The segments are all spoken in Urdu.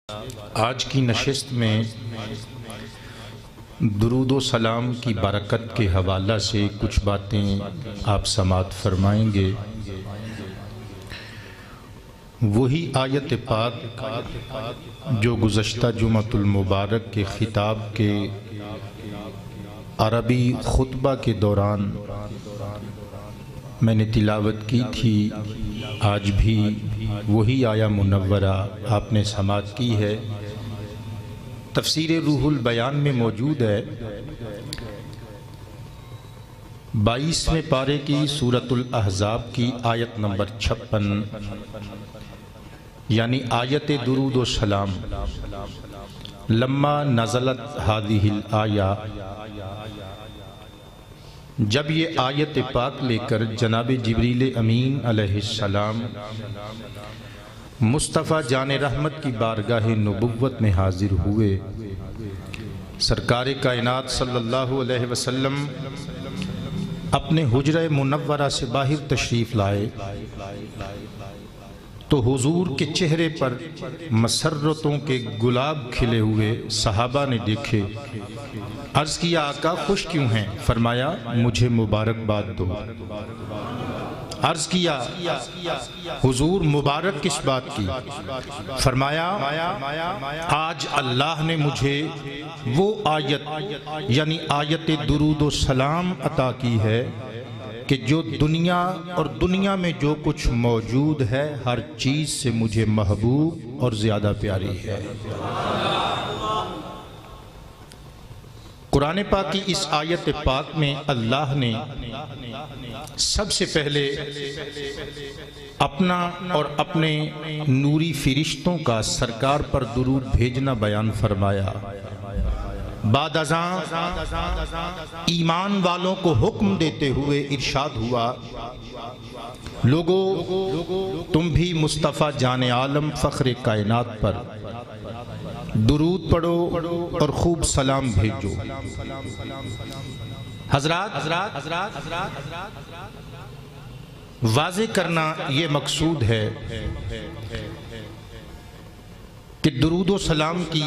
آج کی نشست میں درود و سلام کی برکت کے حوالہ سے کچھ باتیں آپ سماعت فرمائیں گے۔ وہی آیت پاک جو گزشتہ جمعۃ المبارک کے خطاب کے عربی خطبہ کے دوران میں نے تلاوت کی تھی، آج بھی وہی آیہ منورہ آپ نے سماعت کی ہے۔ تفسیر روح البیان میں موجود ہے۔ 22ویں پارے کی سورۃ الاحزاب کی آیت نمبر 56 یعنی آیت درود و سلام۔ لما نزلت هذه الآیہ، جب یہ آیت پاک لے کر جناب جبریل امین علیہ السلام مصطفیٰ جان رحمت کی بارگاہ نبوت میں حاضر ہوئے، سرکار کائنات صلی اللہ علیہ وسلم اپنے حجرہ منورہ سے باہر تشریف لائے تو حضور کے چہرے پر مسرتوں کے گلاب کھلے ہوئے صحابہ نے دیکھے۔ عرض کیا آقا خوش کیوں ہیں؟ فرمایا مجھے مبارکباد دو۔ عرض کیا حضور مبارک کس بات کی؟ فرمایا آج اللہ نے مجھے وہ آیت یعنی آیت درود و سلام عطا کی ہے کہ جو دنیا اور دنیا میں جو کچھ موجود ہے ہر چیز سے مجھے محبوب اور زیادہ پیاری ہے۔ قرآن پاک کی اس آیت پاک میں اللہ نے سب سے پہلے اپنا اور اپنے نوری فرشتوں کا سرکار پر درود بھیجنا بیان فرمایا۔ بعد ازاں ایمان والوں کو حکم دیتے ہوئے ارشاد ہوا، لوگو تم بھی مصطفیٰ جان عالم فخر کائنات پر درود پڑھو اور خوب سلام بھیجو۔ حضرات واضح کرنا یہ مقصود ہے کہ درود و سلام کی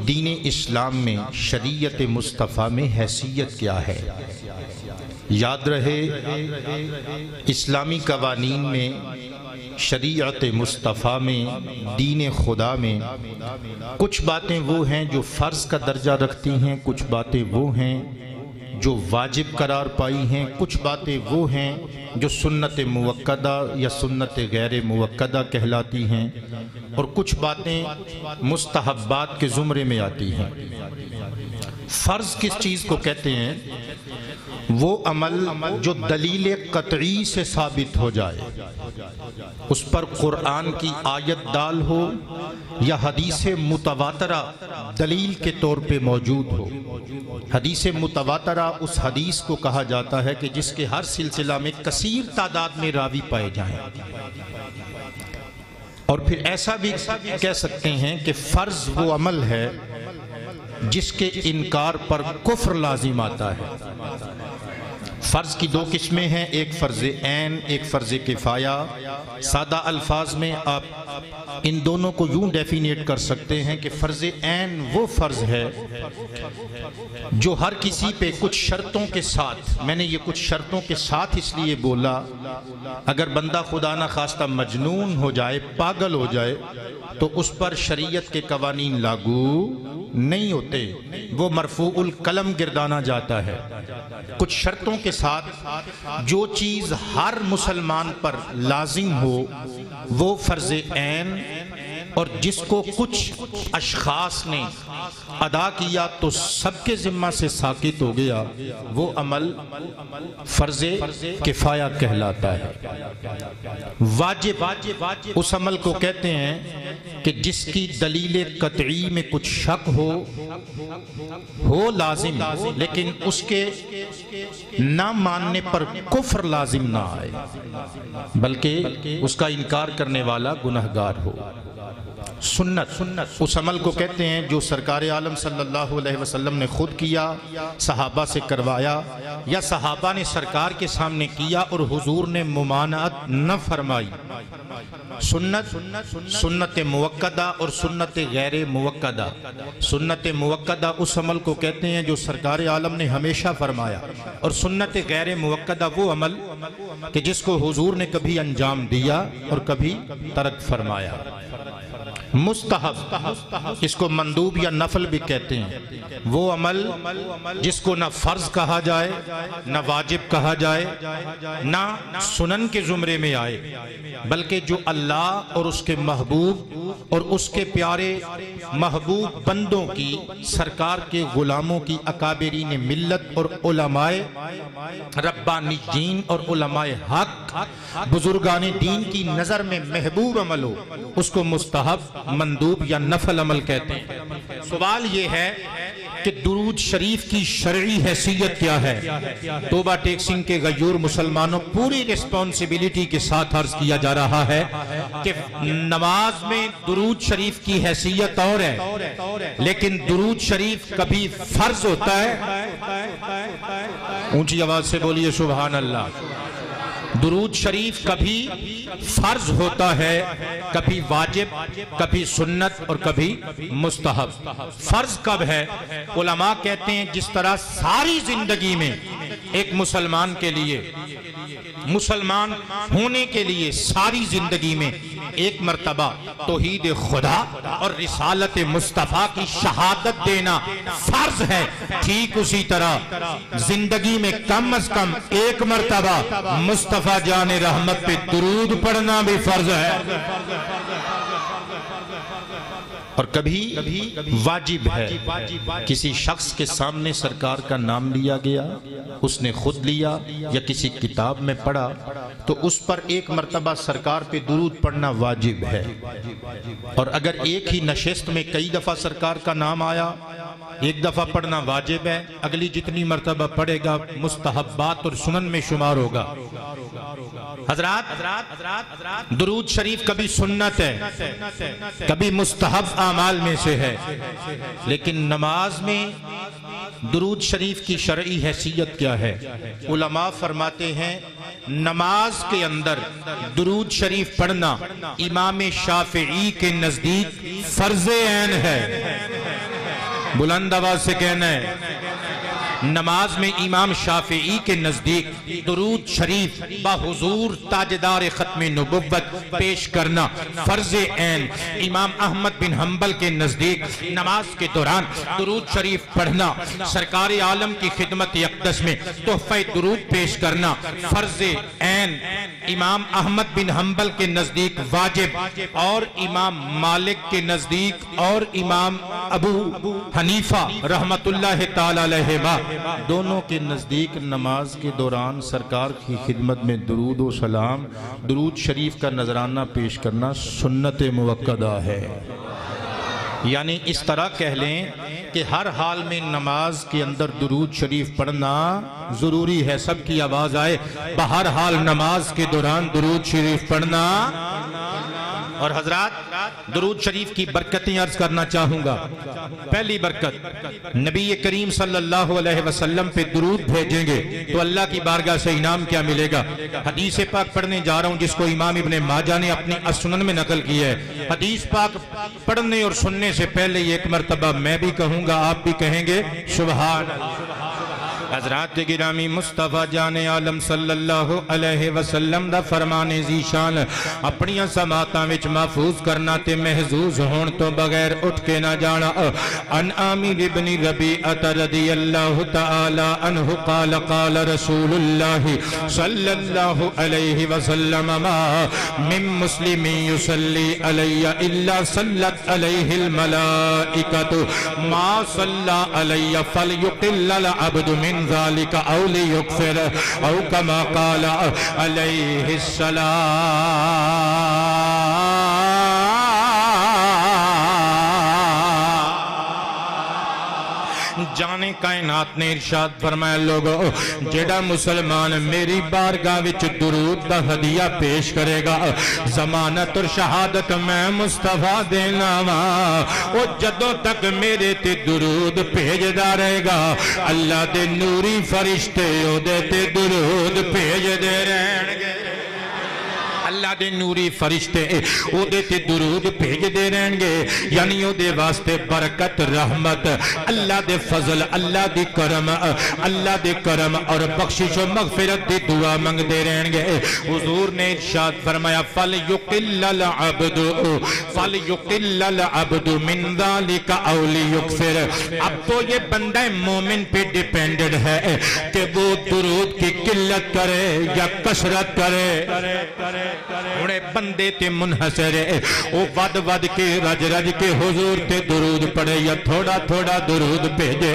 دین اسلام میں شریعت مصطفیٰ میں حیثیت کیا ہے۔ یاد رہے اسلامی قوانین میں، شریعت مصطفیٰ میں، دین خدا میں کچھ باتیں وہ ہیں جو فرض کا درجہ رکھتی ہیں، کچھ باتیں وہ ہیں جو واجب قرار پائی ہیں، کچھ باتیں وہ ہیں جو سنت موقدہ یا سنت غیر موقدہ کہلاتی ہیں، اور کچھ باتیں مستحبات کے زمرے میں آتی ہیں۔ فرض کس چیز کو کہتے ہیں؟ وہ عمل جو دلیل قطعی سے ثابت ہو جائے، اس پر قرآن کی آیت دال ہو یا حدیث متواترہ دلیل کے طور پہ موجود ہو۔ حدیث متواترہ اس حدیث کو کہا جاتا ہے کہ جس کے ہر سلسلہ میں کثیر تعداد میں راوی پائے جائیں، اور پھر ایسا بھی کہہ سکتے ہیں کہ فرض وہ عمل ہے جس کے انکار پر کفر لازم آتا ہے۔ فرض کی دو قسمیں ہیں، ایک فرض عین، ایک فرض کفایہ۔ سادہ الفاظ میں آپ ان دونوں کو یوں ڈیفینیٹ کر سکتے ہیں کہ فرض عین وہ فرض ہے جو ہر کسی پہ کچھ شرطوں کے ساتھ، میں نے یہ کچھ شرطوں کے ساتھ اس لیے بولا، اگر بندہ خدا نہ خواستہ مجنون ہو جائے، پاگل ہو جائے، تو اس پر شریعت کے قوانین لاگو نہیں ہوتے، وہ مرفوع القلم گردانا جاتا ہے۔ کچھ شرطوں کے ساتھ جو چیز ہر مسلمان پر لازم ہو وہ فرض عین، اور جس کو کچھ اشخاص نے ادا کیا تو سب کے ذمہ سے ساقط ہو گیا، وہ عمل فرض کفایہ کہلاتا ہے۔ واجب اس عمل کو کہتے ہیں کہ جس کی دلیل قطعی میں کچھ شک ہو لازم، لیکن اس کے نہ ماننے پر کفر لازم نہ آئے، بلکہ اس کا انکار کرنے والا گنہگار ہو۔ سنت اس عمل کو کہتے ہیں جو سرکار عالم صلی اللہ علیہ وسلم نے خود کیا، صحابہ سے کروایا، یا صحابہ نے سرکار کے سامنے کیا اور حضور نے ممانعت نہ فرمائی۔ سنت موقدہ اور سنت غیر موقدہ۔ سنت موقدہ اس عمل کو کہتے ہیں جو سرکار عالم نے ہمیشہ فرمایا، اور سنت غیر موقدہ وہ عمل کہ جس کو حضور نے کبھی انجام دیا اور کبھی ترک فرمایا۔ مستحب اس کو مندوب یا نفل بھی کہتے ہیں، وہ عمل جس کو نہ فرض کہا جائے، نہ واجب کہا جائے، نہ سنن کے زمرے میں آئے، بلکہ جو اللہ اور اس کے محبوب اور اس کے پیارے محبوب بندوں کی، سرکار کے غلاموں کی، اکابرین ملت اور علماء ربانیین اور علماء حق، بزرگان دین کی نظر میں محبوب عمل ہو، اس کو مستحب، مندوب یا نفل عمل کہتے ہیں۔ سوال یہ ہے کہ درود شریف کی شرعی حیثیت کیا ہے؟ توبہ ٹیکسنگ کے غیور مسلمانوں پوری ریسپانسبلٹی کے ساتھ عرض کیا جا رہا ہے کہ نماز میں درود شریف کی حیثیت اور ہے، لیکن درود شریف کبھی فرض ہوتا ہے، اونچی آواز سے بولیے سبحان اللہ۔ درود شریف کبھی فرض ہوتا ہے، کبھی واجب، کبھی سنت اور کبھی مستحب۔ فرض کب ہے؟ علماء کہتے ہیں جس طرح ساری زندگی میں ایک مسلمان کے لیے، مسلمان ہونے کے لیے ساری زندگی میں ایک مرتبہ توحید خدا اور رسالت مصطفیٰ کی شہادت دینا فرض ہے، ٹھیک اسی طرح زندگی میں کم از کم ایک مرتبہ مصطفیٰ جان رحمت پہ درود پڑھنا بھی فرض ہے، اور کبھی واجب ہے۔ کسی شخص کے سامنے سرکار کا نام لیا گیا، اس نے خود لیا یا کسی کتاب میں پڑھا، تو اس پر ایک مرتبہ سرکار پہ درود پڑھنا واجب ہے۔ اور اگر ایک ہی نشست میں کئی دفعہ سرکار کا نام آیا، ایک دفعہ پڑھنا واجب ہے، اگلی جتنی مرتبہ پڑھے گا مستحبات اور سنن میں شمار ہوگا۔ حضرات درود شریف کبھی سنت ہے، کبھی مستحب اعمال میں سے ہے، لیکن نماز میں درود شریف کی شرعی حیثیت کیا ہے؟ علماء فرماتے ہیں نماز کے اندر درود شریف پڑھنا امام شافعی کے نزدیک فرض عین ہے۔ بلند آواز سے کہنا ہے، نماز میں امام شافعی کے نزدیک درود شریف بحضور تاجدار ختم نبوت پیش کرنا فرض عین۔ امام احمد بن حنبل کے نزدیک نماز کے دوران درود شریف پڑھنا، سرکار عالم کی خدمت اقدس میں تحفہ درود پیش کرنا فرض عین۔ امام احمد بن حنبل کے نزدیک واجب، اور امام مالک کے نزدیک اور امام ابو حنیفہ رحمت اللہ تعالی علیہ دونوں کے نزدیک نماز کے دوران سرکار کی خدمت میں درود و سلام، درود شریف کا نذرانہ پیش کرنا سنت موقدہ ہے۔ یعنی اس طرح کہہ لیں کہ ہر حال میں نماز کے اندر درود شریف پڑھنا ضروری ہے۔ سب کی آواز آئے، بہرحال نماز کے دوران درود شریف پڑھنا۔ اور حضرات درود شریف کی برکتیں عرض کرنا چاہوں گا۔ پہلی برکت، نبی کریم صلی اللہ علیہ وسلم پہ درود بھیجیں گے تو اللہ کی بارگاہ سے انعام کیا ملے گا؟ حدیث پاک پڑھنے جا رہا ہوں جس کو امام ابن ماجہ نے اپنی السنن میں نقل کی ہے۔ حدیث پاک پڑھنے اور سننے سے پہلے ایک مرتبہ میں بھی کہوں گا، آپ بھی کہیں گے سبحان اللہ۔ حضرات گرامی، مصطفیٰ جان عالم صلی اللہ علیہ وسلم دا فرمان ذیشان اپنی سماعتاں وچ محفوظ کرنا تے محظوظ ہون تو بغیر اٹھ کے نہ جانا۔ ان عامر بن ربیعہ رضی اللہ تعالی عنہ قال قال رسول اللہ صلی اللہ علیہ وسلم ما من مسلم یصلی علی الا صلت علیہ الملائکۃ ما صلی علی فلیقل العبد من ذلك او ليكفر او كما قال عليه السلام۔ جانے کائنات نے ارشاد فرمایا لوگو جیڑا مسلمان میری بارگاہ وچ درود دا ہدیہ پیش کرے گا ضمانت اور شہادت میں مصطفیٰ دینا او جدوں تک میرے تے درود بھیجدا رہے گا اللہ دے نوری فرشتے او دے تے درود بھیج دے رہن گے اللہ دے نوری فرشتے او دے تے درود بھیج دے رہن گے یعنی او دے واسطے برکت رحمت اللہ دے فضل اللہ دی کرم اور بخشش و مغفرت دی دعا منگ دے رہن گے حضور نے ارشاد فرمایا فَلْيُقِلَّ الْعَبْدُ مِنْ ذَلِكَ أَوْ لِيُكْفِرْ اب تو یہ بندہ مومن پہ ڈیپینڈڈ ہے کہ وہ درود کی قلت کرے یا کثرت کرے انہیں بندے تے منحصر ہے وہ ود کے رج کے حضور تے درود پڑھے یا تھوڑا تھوڑا درود بھیجے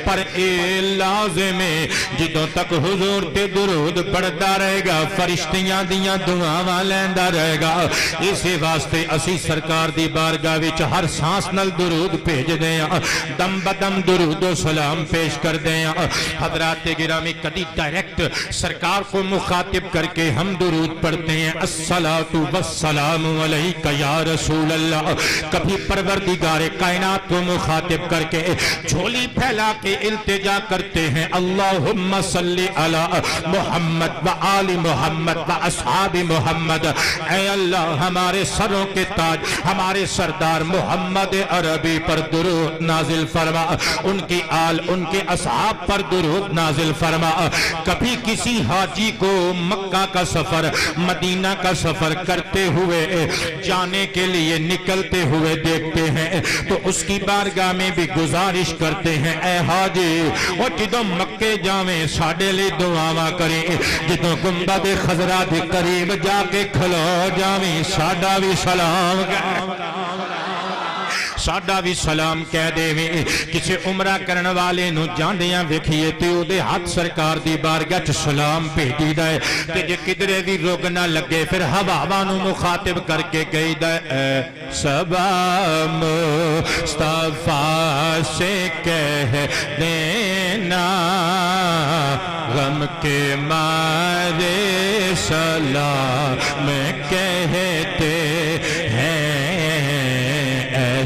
پر اے لازم ہے جدوں تک حضور تے درود پڑھتا رہے گا فرشتیاں دیاں دعاواں لیندا رہے گا اسی واسطے اسی سرکار دی بارگاہ وچ ہر سانس نال درود بھیج دے ہاں دم بدم درود و سلام پیش کر دے ہاں حضرات گرامی کبھی ڈائریکٹ سرکار کو مخاطب کر کے ہم درود پڑھتے ہیں الصلاۃ والسلام علیک یا رسول اللہ کبھی پروردگار کائنات کو مخاطب کر کے جھولی پھیلا کے التجا کرتے ہیں اللہم صلی علی محمد و آل محمد و اصحاب محمد اے اللہ ہمارے سروں کے تاج ہمارے سردار محمد عربی پر درود نازل فرما ان کی آل ان کے اصحاب پر درود نازل فرما کبھی کسی حاجی کو مکہ کا سفر مدینہ کا سفر کرتے ہوئے جانے کے لیے نکلتے ہوئے دیکھتے ہیں تو اس کی بارگاہ میں بھی گزارش کرتے ہیں اے حاجی وہ جدوں مکے جاویں ساڑے لئے دعاواں کریں جدوں گنبد خضرا دے قریب جا کے کھلو جاویں ساڑا بھی سلام کہہ دے میں کسی عمرہ کرن والے نو جاندیاں ویکھیے تے او دے ہاتھ سرکار دی بارگاہ چ سلام بھیجی دا ہے تے جے کدرے بھی روگ نہ لگے پھر ہوا نو مخاطب کر کے گئی دا ہے سبا مصطفیٰ سے کہہ دینا غم کے مارے سلام کہتے ہیں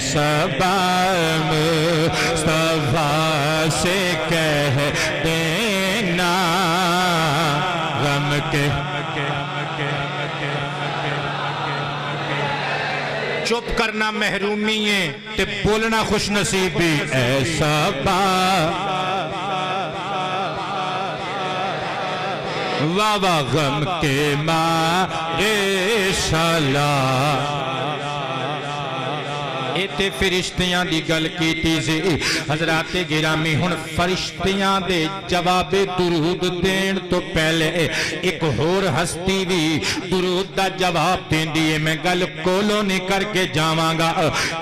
سبا مصطفیٰ سے کہہ دینا غم کے چپ کرنا محرومی ہے تے بولنا خوش نصیبی اے سبا واہ غم کے مارے سلام ایتے فرشتیاں دی گل کیتی سی حضرات گرامی ہن فرشتیاں دے جواب درود دین تو پہلے ایک ہور ہستی بھی درود دا جواب دین دیئے میں گل کولو نے کر کے جاواں گا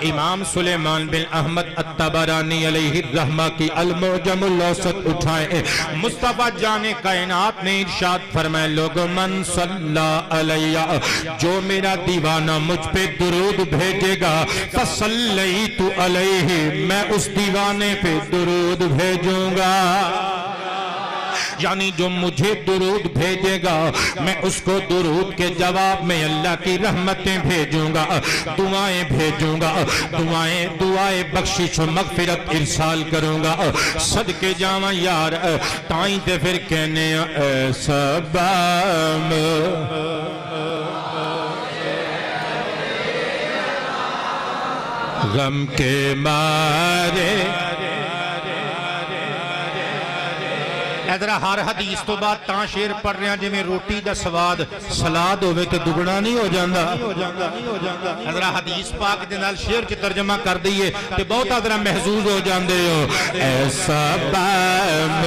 امام سلیمان بن احمد الطبرانی علیہ الرحمہ کی المعجم الاوسط اٹھائے مصطفیٰ جانے کائنات نے ارشاد فرمائے لوگو من صلی علیہ جو میرا دیوانہ مجھ پہ درود بھیجے گا فصلیت علیہ میں اس دیوانے پہ درود بھیجوں گا یعنی جو مجھے درود بھیجے گا میں اس کو درود کے جواب میں اللہ کی رحمتیں بھیجوں گا دعائیں بھیجوں گا دعائیں بخشش و مغفرت ارسال کروں گا صدقے جاواں یار تائیں تے پھر کہنے اے سبام غم کے مارے ادھرا ہر حدیث تو بعد تاں شیر پڑھ رہے ہیں جی میں روٹی دا سواد سلاد ہوئے تو دگنا نہیں ہو جاندہ ادھرا حدیث پاک دنال شیر کی ترجمہ کر دیئے تو بہت ادھرا محظوظ ہو جاندے ہو ایسا بام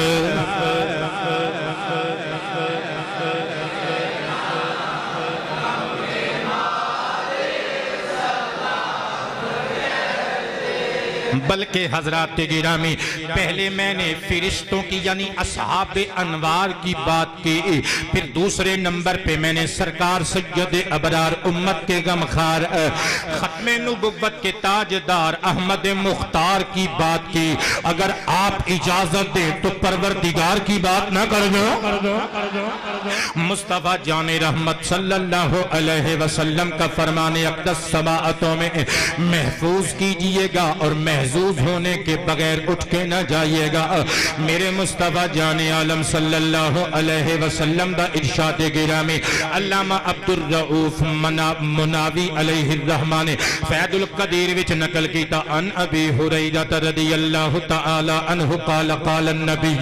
بلکہ حضرات گرامی پہلے میں نے فرشتوں کی یعنی اصحاب انوار کی بات کی، پھر دوسرے نمبر پہ میں نے سرکار سید ابرار امت کے غمخوار ختم نبوت کے تاجدار احمد مختار کی بات کی۔ اگر آپ اجازت دیں تو پروردگار کی بات نہ کر دو؟ مصطفیٰ جان رحمت صلی اللہ علیہ وسلم کا فرمان اقدس سماعتوں میں محفوظ کیجئے گا اور محظوظ ہونے کے بغیر اٹھ کے نہ جائیے گا۔ میرے مصطفیٰ جان عالم صلی اللہ علیہ وسلم دا ارشاد گرامی علامہ عبدالرؤوف مناوی علیہ الرحمن فیض القدیر وچ نقل کیتا ان ابی ہریرہ رضی اللہ تعالی عنہ قال قال النبی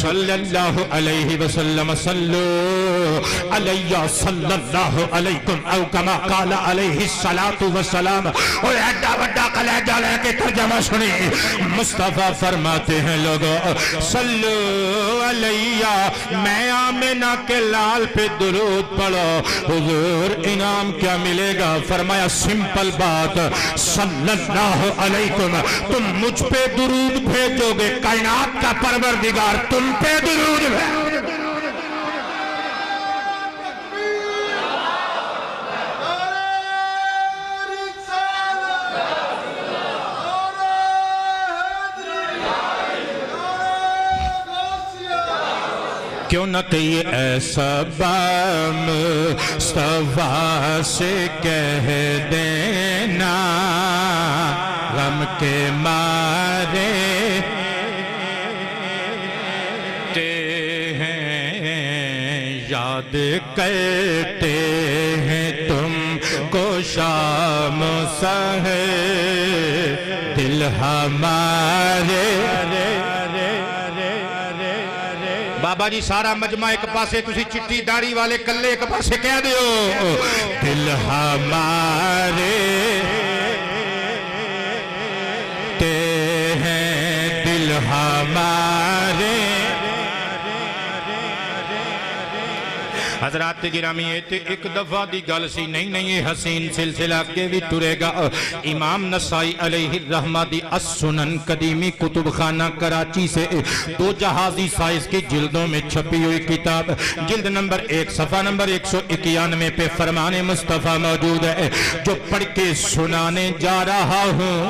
صلی اللہ علیہ وسلم صلو علی صلی اللہ علیکم او کما قال علیہ السلام۔ اور ایڈا وڈا کلیجہ لے کے ترجمہ سنی، مصطفیٰ فرماتے ہیں لوگوں صلو علیہ، میں آمنہ کے لال پہ درود پڑھو، حضور انعام کیا ملے گا؟ فرمایا سمپل بات، صلی اللہ علیکم، تم مجھ پہ درود بھیجو گے کائنات کا پروردگار تم پہ درود بھیجو۔ کیوں نہ کہیے ایسا مصطفیٰ سے کہہ دینا، غم کے مارے ہیں یاد کرتے ہیں تم کو شام سحر دل ہمارے۔ بابا جی سارا مجمع ایک پاسے تسی چٹی داڑھی والے کلے ایک پاسے کہہ دیو، دل ہمارے تے ہیں دل ہمارے۔ حضرات گرامی ایک دفعہ دی گل سی نہیں یہ حسین سلسلہ کے بھی ٹرے گا۔ امام نسائی علیہ الرحمہ دی السنن قدیمی کتب خانہ کراچی سے 2 جہازی سائز کی جلدوں میں چھپی ہوئی کتاب، جلد نمبر 1 صفحہ نمبر 191 پہ فرمان مصطفیٰ موجود ہے، جو پڑھ کے سنانے جا رہا ہوں،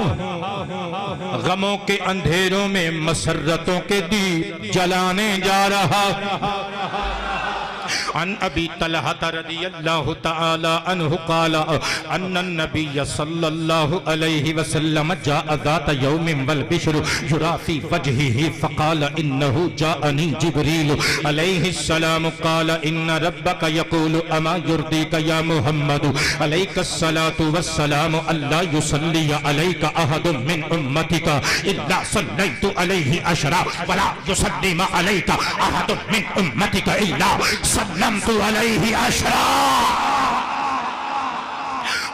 غموں کے اندھیروں میں مسرتوں کے دیپ جلانے جا رہا عن ابی طلحہ رضی اللہ تعالی عنہ قال ان النبی صلی اللہ علیہ وسلم جاء ذات یوم والبشر یرا فی وجہہ فقال انہ جاءنی جبریل علیہ السلام قال ان ربک یقول اما یردیک یا محمد علیک الصلاة والسلام اللہ یصلی علیک احد من امتک الا صلیت علیہ عشرا ولا یسلم علیک احد من امتک الا سلمت علیہ عشرا۔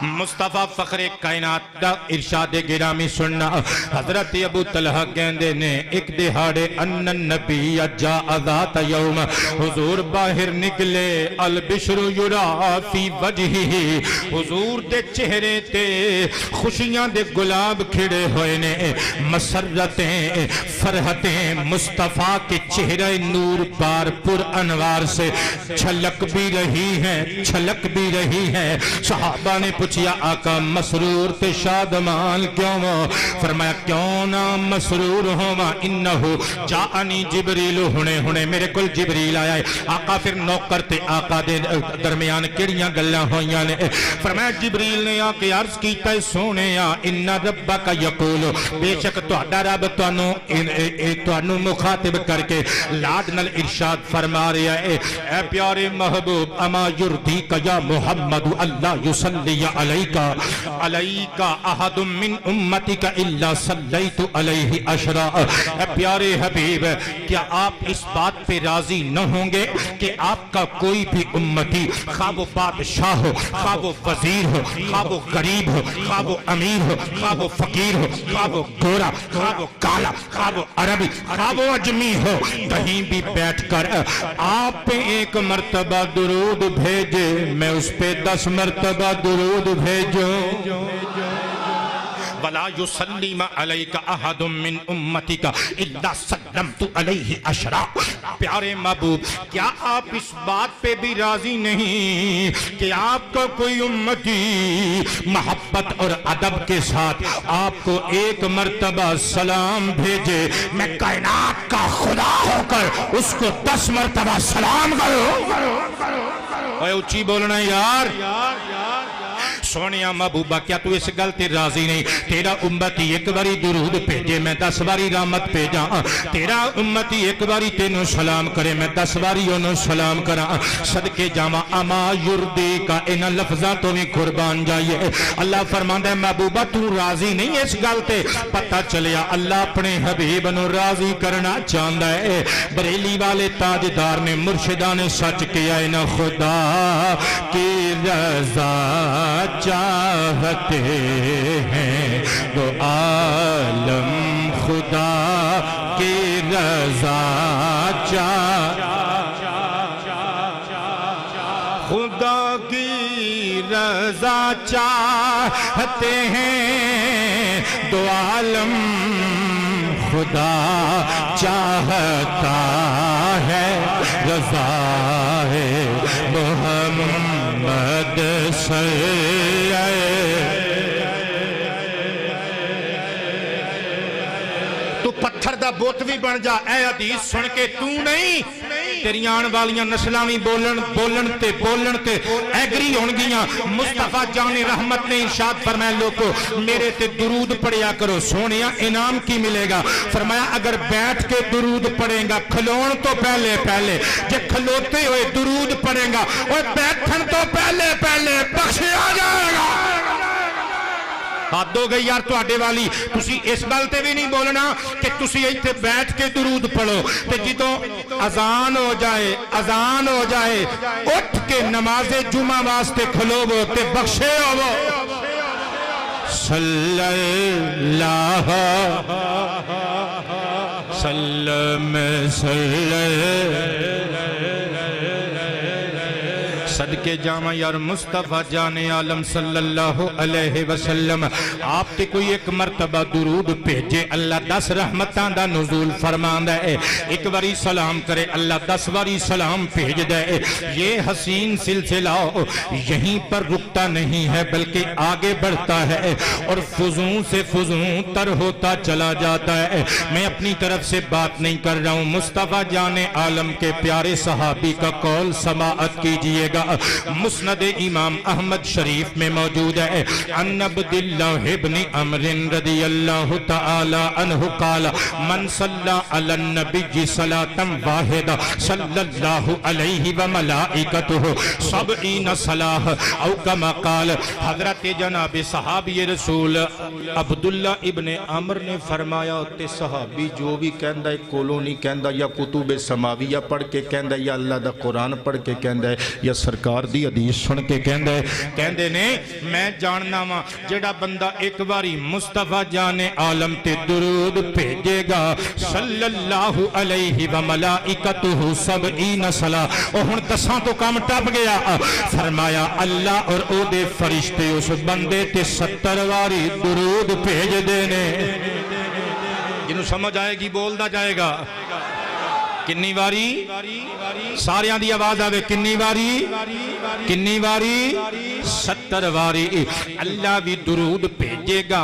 مصطفیٰ فخر کائنات دا ارشاد گرامی سننا، حضرت ابو طلحہ گیندے نے ایک دہاڑے ان النبی جاء ذات یوم، حضور باہر نکلے البشر یرا فی وجہہ، حضور دے چہرے تے خوشیاں دے گلاب کھڑے ہوئے نے، مسرتیں فرحتیں مصطفیٰ کے چہرے نور بار پر انوار سے چھلک بھی رہی ہیں چھلک بھی رہی ہیں۔ صحابہ نے پوچھیا آقا مسرور تے شادمان کیوں ہو؟ فرمایا کیوں نہ مسرور ہوا، انہو جاءنی جبریل، ہونے میرے کل جبریل آیا ہے۔ آقا پھر نوکر تے آقا دے درمیان کڑیاں گلہ ہویاں نے، فرمایا جبریل نے آکے عرض کیتا ہے سونیا ان ربک یقول، بے شک تہاڈا رب تانوں مخاطب کر کے لاڈ نال ارشاد فرما رہا ہے، اے پیارے محبوب اما یردیک یا محمد اللہ یصلی علیکہ احد من امتک الا صلیت علیہ عشرا۔ اے پیارے حبیب کیا آپ اس بات پہ راضی نہ ہوں گے کہ آپ کا کوئی بھی امتی، خواہ وہ بادشاہ ہو، خواہ وہ وزیر ہو، خواہ وہ غریب ہو، خواہ وہ امیر ہو، خواہ وہ فقیر ہو، خواہ وہ گورا، خواہ وہ کالا، خواہ وہ عربی، خواہ وہ اجمی ہو، کہیں بھی بیٹھ کر آپ پہ ایک مرتبہ درود بھیجے، میں اس پہ 10 مرتبہ درود بھیجوں، ولا یسلم علیک احد من امتک الا سلمت علیہ عشرا۔ پیارے محبوب، کیا آپ اس بات پہ بھی راضی نہیں کہ آپ کو کوئی امتی محبت اور ادب کے ساتھ آپ کو ایک مرتبہ سلام بھیجے؟ میں کائنات کا خدا ہو کر اس کو 10 مرتبہ سلام کرو۔ اے اچھی بولنا یار۔ سونیا محبوبہ، کیا تو اس گل تے راضی نہیں؟ تیرا امتی ایک باری درود بھیجے، میں 10 باری رحمت بھیجاں۔ تیرا امتی ایک باری تینوں سلام کرے، میں 10 باری انہوں سلام کراں۔ صدقے جاواں اما یردی کا ان لفظاں تو بھی قربان جائیے۔ اللہ فرماندا ہے محبوبہ تو راضی نہیں اس گل تے؟ پتہ چلیا اللہ اپنے حبیب نو راضی کرنا چاہندا ہے۔ بریلی والے تاجدار نے مرشدان سچ کیا ہے، نہ خدا کی رضا چاہتے ہیں تو عالم خدا کی رضا خدا کی رضا چاہتے ہیں تو عالم خدا چاہتا ہے، رضا ہے محمد تو پتھر دا بوت بھی بن جا۔ اے حدیث سن کے تو نہیں، تیری آن والیاں نسلاں بھی بولن تے ایگری ہون گیاں۔ مصطفیٰ جان رحمت نے ارشاد فرمایا لوگو میرے تے درود پڑھیا کرو، سونیا انعام کی ملے گا؟ فرمایا اگر بیٹھ کے درود پڑھیں گا کھلون تو پہلے جے کھلوتے ہوئے درود پڑھیں گا اور بیٹھن تو پہلے بخشیا جائے گا۔ حد ہو گئی یار تواڈے والی، تسی اس گل تے بھی نہیں بولنا کہ تسی ایتھے بیٹھ کے درود پڑھو تے جدوں اذان ہو جائے اٹھ کے نماز جمعہ واسطے کھلوو تے بخشے ہوو۔ صلی اللہ سلم صدقے جامع یار مصطفیٰ جان عالم صلی اللہ علیہ وسلم آپ تے کوئی ایک مرتبہ درود بھیجے اللہ 10 رحمتاں دا نزول فرماندا ہے۔ ایک باری سلام کرے اللہ 10 باری سلام بھیج دے۔ یہ حسین سلسلہ یہیں پر رکتا نہیں ہے بلکہ آگے بڑھتا ہے اور فضوں سے فضوں تر ہوتا چلا جاتا ہے۔ میں اپنی طرف سے بات نہیں کر رہا ہوں، مصطفیٰ جان عالم کے پیارے صحابی کا قول سماعت کیجئے گا۔ مسند امام احمد شریف میں موجود ہے، عن عبداللہ ابن عمر رضی اللہ تعالی عنہ قال من صلی علی النبی صلاة واحدہ صلی اللہ علیہ وملائکتہ 70 صلاح او کما قال۔ حضرت جناب صحابی رسول عبداللہ ابن عمر نے فرمایا تے صحابی جو بھی کہندہ ہے کولونی کہندہ یا کتب سماویہ پڑھ کے کہندہ یا اللہ دا قرآن پڑھ کے کہندہ ہے یا سرکار دی حدیث سن کے کہندے نے میں جاننا وا جڑا بندہ ایک باری مصطفیٰ جان عالم تے درود بھیجے گا صلی اللہ علیہ وملائکتہ 70 صلاح او ہن 10 تو کام ٹپ گیا۔ فرمایا اللہ اور او دے فرشتے اس بندے تے 70 واری درود بھیج دینے۔ جنہوں سمجھ آئے گی بولدا جائے گا۔ کنی واری ساریاں دی آواز آوے، کنی واری 70 واری اللہ بھی درود بھیجے گا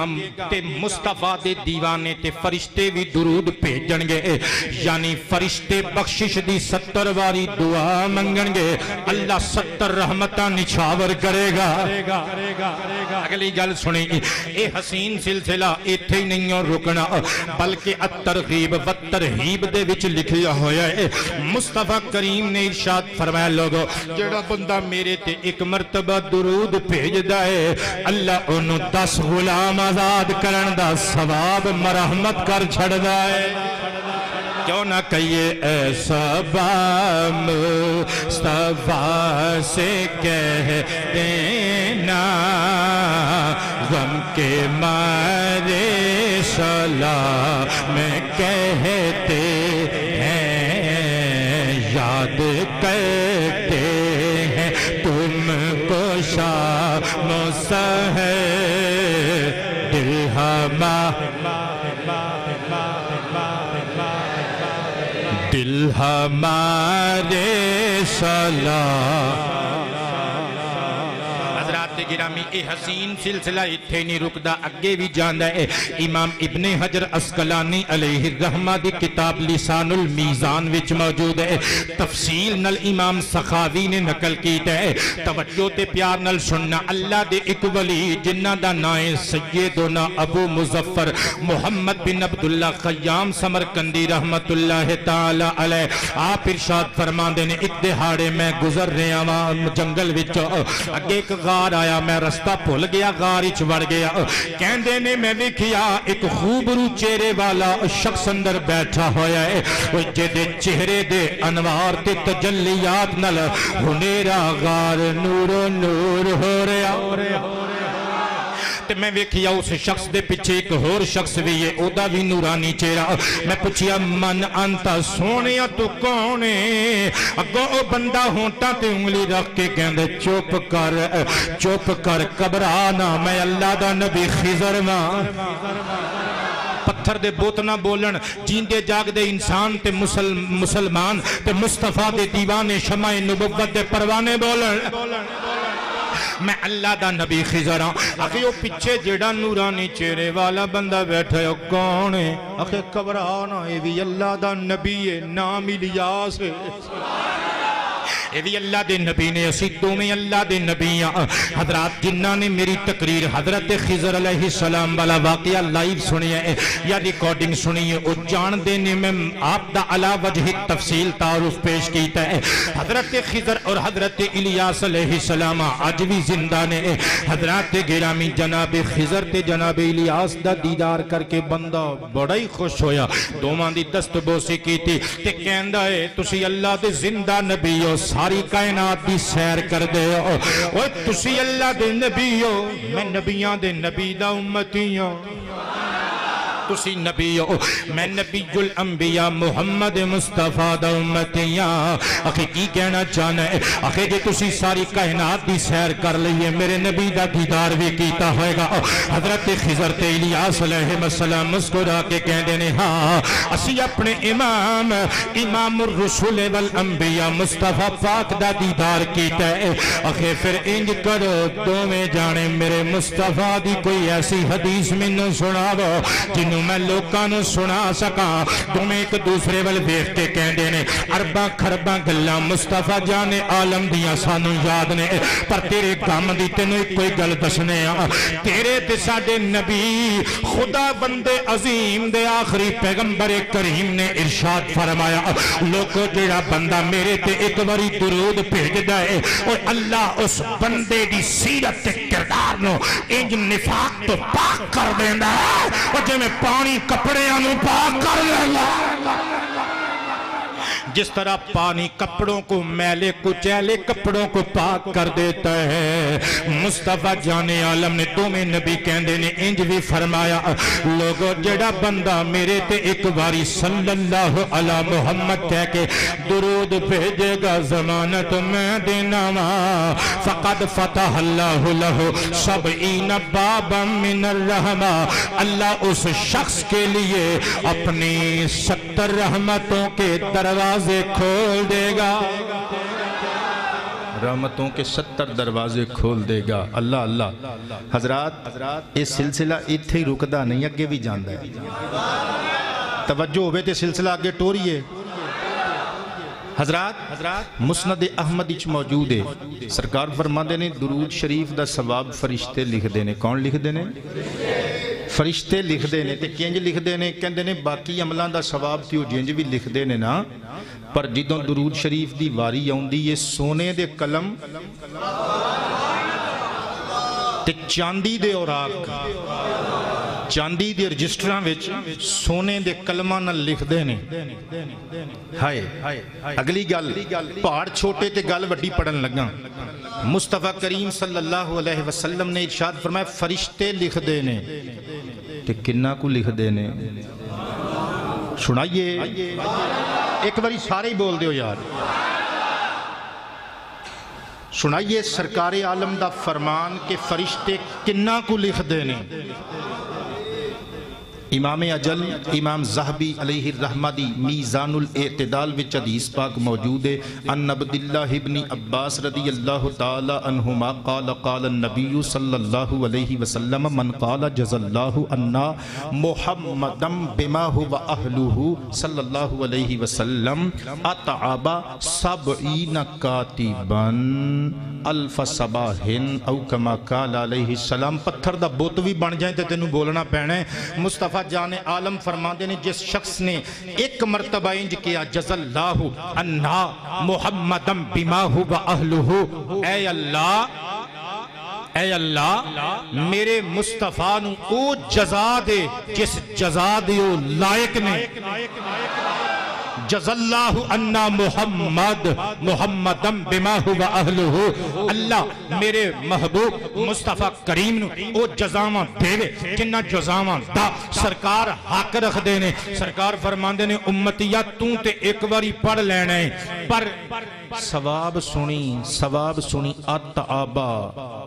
تے مصطفیٰ دے دیوانے تے فرشتے بھی درود بھیجن گے، یعنی فرشتے بخشش دی 70 واری دعا منگن گے، اللہ 70 رحمتاں نچھاور کرے گا۔ اگلی گل سنیں، اے حسین سلسلہ ایتھے ہی نہیں رکنا بلکہ الترغیب والترہیب دے وچ لکھیا ہویا ہے۔ مصطفیٰ کریم نے ارشاد فرمایا لوگو جڑا بندہ میرے تے ایک مرتبہ درود بھیج دائے اللہ انہوں 10 غلام آزاد کرن دا ثواب مرحمت کر چھڑ دائے۔ کیوں نہ کہیے ایسا بام مصطفیٰ سے کہہ دینا غم کے مارے سلام کہتے یاد کرتے ہیں تم کو شام و سحر دل دل ہمارے سلام. گرامی اے حسین سلسلہ اتھے نہیں رکدا اگے بھی جاندہ ہے. امام ابن حجر اسقلانی علیہ الرحمہ دی کتاب لسان المیزان وچ موجود ہے. تفصیل نل امام سخاوی نے نقل کیتا ہے. توجہ تے پیار نل سننا. اللہ دے ایک ولی جنہ دا نائے سیدنا ابو مظفر محمد بن عبداللہ خیام سمرکندی رحمت اللہ تعالی علیہ آپ ارشاد فرماندے نے ایک دہاڑے میں گزر رہا ہوں جنگل وچ اگے ایک غار آیا میں رستہ بھول گیا غار وچ وڑ گیا کہندے نے میں ویکھیا ایک خوبرو چہرے والا شخص اندر بیٹھا ہویا ہے جدے چہرے دے انوار تے تجلیات نال ہنیرا غار نور و نور ہو رہا تے میں ویکھیا اس شخص دے پیچھے ایک اور شخص بھی ہے او دا بھی نورانی چہرہ. میں پوچھیا من انتا سونیا تو کون ہے؟ اگو او بندہ ہونٹا تے انگلی رکھ کے کہندے چپ کر گھبرانا میں اللہ دا نبی خضر ماں. پتھر دے بوت نہ بولن جیندے جاگ دے انسان تے مسلمان تے مصطفیٰ دے دیوانے شمع نبوت دے پروانے بولن میں اللہ دا نبی خضر ہاں. آخی وہ پیچھے جڑا نورانی چہرے والا بندہ بیٹھا ہے کون ہے؟ آخی کبرانا یہ بھی اللہ دا نبی ہے نام الیاس ہے یہ بھی اللہ دے نبی نے اسیدوں میں اللہ دے نبی حضرات جنہ نے میری تقریر حضرت خضر علیہ السلام والا واقعہ لائیو سنی ہے یا ریکارڈنگ سنی ہے او جان دینے میں آپ دا علا وجہ تفصیل تعارف پیش کیتا ہے. حضرت خضر اور حضرت الیاس علیہ السلام آج بھی زندہ نے. حضرت گرامی جناب خضر تے جناب الیاس دا دیدار کر کے بندہ بڑا ہی خوش ہویا دومان دی دست بوسی کی تھی تے کہندہ ہے تسی اللہ دے زندہ نبی ہو ساری کائنات دی سیر کر دے ہو اوہ تسی اللہ دے نبی ہو میں نبیاں دے نبی دا امتی ہوں تسی نبی ہو میں نبی الانبیاء محمد مصطفیٰ دا امتیاں. آخی کی کہنا چاہنا ہے آخی جے تسی ساری کائنات دی سیر کر لئیے میرے نبی دا دیدار بھی کیتا ہوئے گا. حضرت خضر تے الیاس علیہ السلام مسکرا کے کہہ دینے ہاں اسی اپنے امام الرسول والانبیاء مصطفیٰ پاک دا دیدار کیتا ہے. آخی پھر انج کرو دو میں جانے میرے مصطفیٰ دی کوئی ایسی حدیث میں نہ سناو جنہوں میں لوکانو سنا سکا تمہیں ایک دوسرے وال دیکھ کے کہہ دینے اربا کھربا گلہ مصطفیٰ جانے عالم دیا سانو یاد نے پر تیرے کام دی تینو کوئی گل دسنے تیرے تے ساڑے نبی خدا بندے عظیم دے آخری پیغمبر کریم نے ارشاد فرمایا لوگو جڑا بندہ میرے تے ایک باری درود بھیج دائے اور اللہ اس بندے دی سیرت تے کردار نو انج نفاق تو پاک کر دینا اور جے میں پانی کپڑے انو پاک کر لینا جس طرح پانی کپڑوں کو میلے کچیلے کپڑوں کو پاک کر دیتا ہے. مصطفیٰ جانے عالم نے تمہیں نبی کہندے نے انج بھی فرمایا لوگو جڑا بندہ میرے تے ایک باری صلی اللہ علی محمد کہہ کے درود بھیجے گا ضمانت میں دینا فقد فتح اللہ لہو 70 بابا من الرحمہ اللہ اس شخص کے لیے اپنی 70 رحمتوں کے دروازے کھول دے گا رحمتوں کے 70 دروازے کھول دے گا. اللہ اللہ حضرات اس سلسلہ اتھے ہی رکدہ نہیں اگے بھی جاندہ ہے توجہ ہوئے تے سلسلہ آگے ٹوریے. حضرات مسند احمد اچ موجود ہے سرکار فرماندے نے درود شریف دا ثواب فرشتے لکھ دینے. کون لکھ دینے؟ فرشتے لکھ دینے. تے کینج لکھ دینے کہندے نے باقی عملان دا ثواب تیو جنج بھی لکھ دینے نا پر جدوں درود شریف دی واری آؤندی یہ سونے دے قلم تے چاندی دے اوراق چاندی دے رجسٹراں وچ سونے دے کلماں نال لکھ دینے. ہائے اگلی گل پہاڑ چھوٹے تے گل وڈی پڑھن لگا. مصطفیٰ کریم صلی اللہ علیہ وسلم نے ارشاد فرمایا فرشتے لکھ دینے تے کنہ کو لکھ دینے. سنائیے ایک باری سارے ہی بول دیو یار سنائیے سرکار عالم دا فرمان کہ فرشتے کنہ کو لکھ دینے امام اجل امام زہبی علیہ الرحمہ دی میزان الاعتدال وچ حدیث پاک موجود ہے ان عبداللہ ابن عباس رضی اللہ تعالی عنہما قال قال النبی صلی اللہ علیہ وسلم من قال جزا اللہ عنا محمدم بما هو اہلہ صلی اللہ علیہ وسلم اتعب 70 کاتبا الف صباحن او کما قال علیہ السلام. پتھر دا بت بھی بن جائیں تے تینوں بولنا پینا ہے. مصطفیٰ جان عالم فرماندے نے جس شخص نے ایک مرتبہ انج کیا جزا اللہ عنا محمدم بما هو اہلہ، اے اللہ میرے مصطفیٰ نو او جزا دے جس جزا دے او لائق نے. جزا اللہ عنا محمدم بما هو اہلہ، اللہ میرے محبوب مصطفیٰ کریم نو او جزاواں دے جنہ جزاواں دا سرکار حق رکھ دینے. سرکار فرماندے نے امتیہ توں تے ایک باری پڑھ لینے پر ثواب سنی اتعبا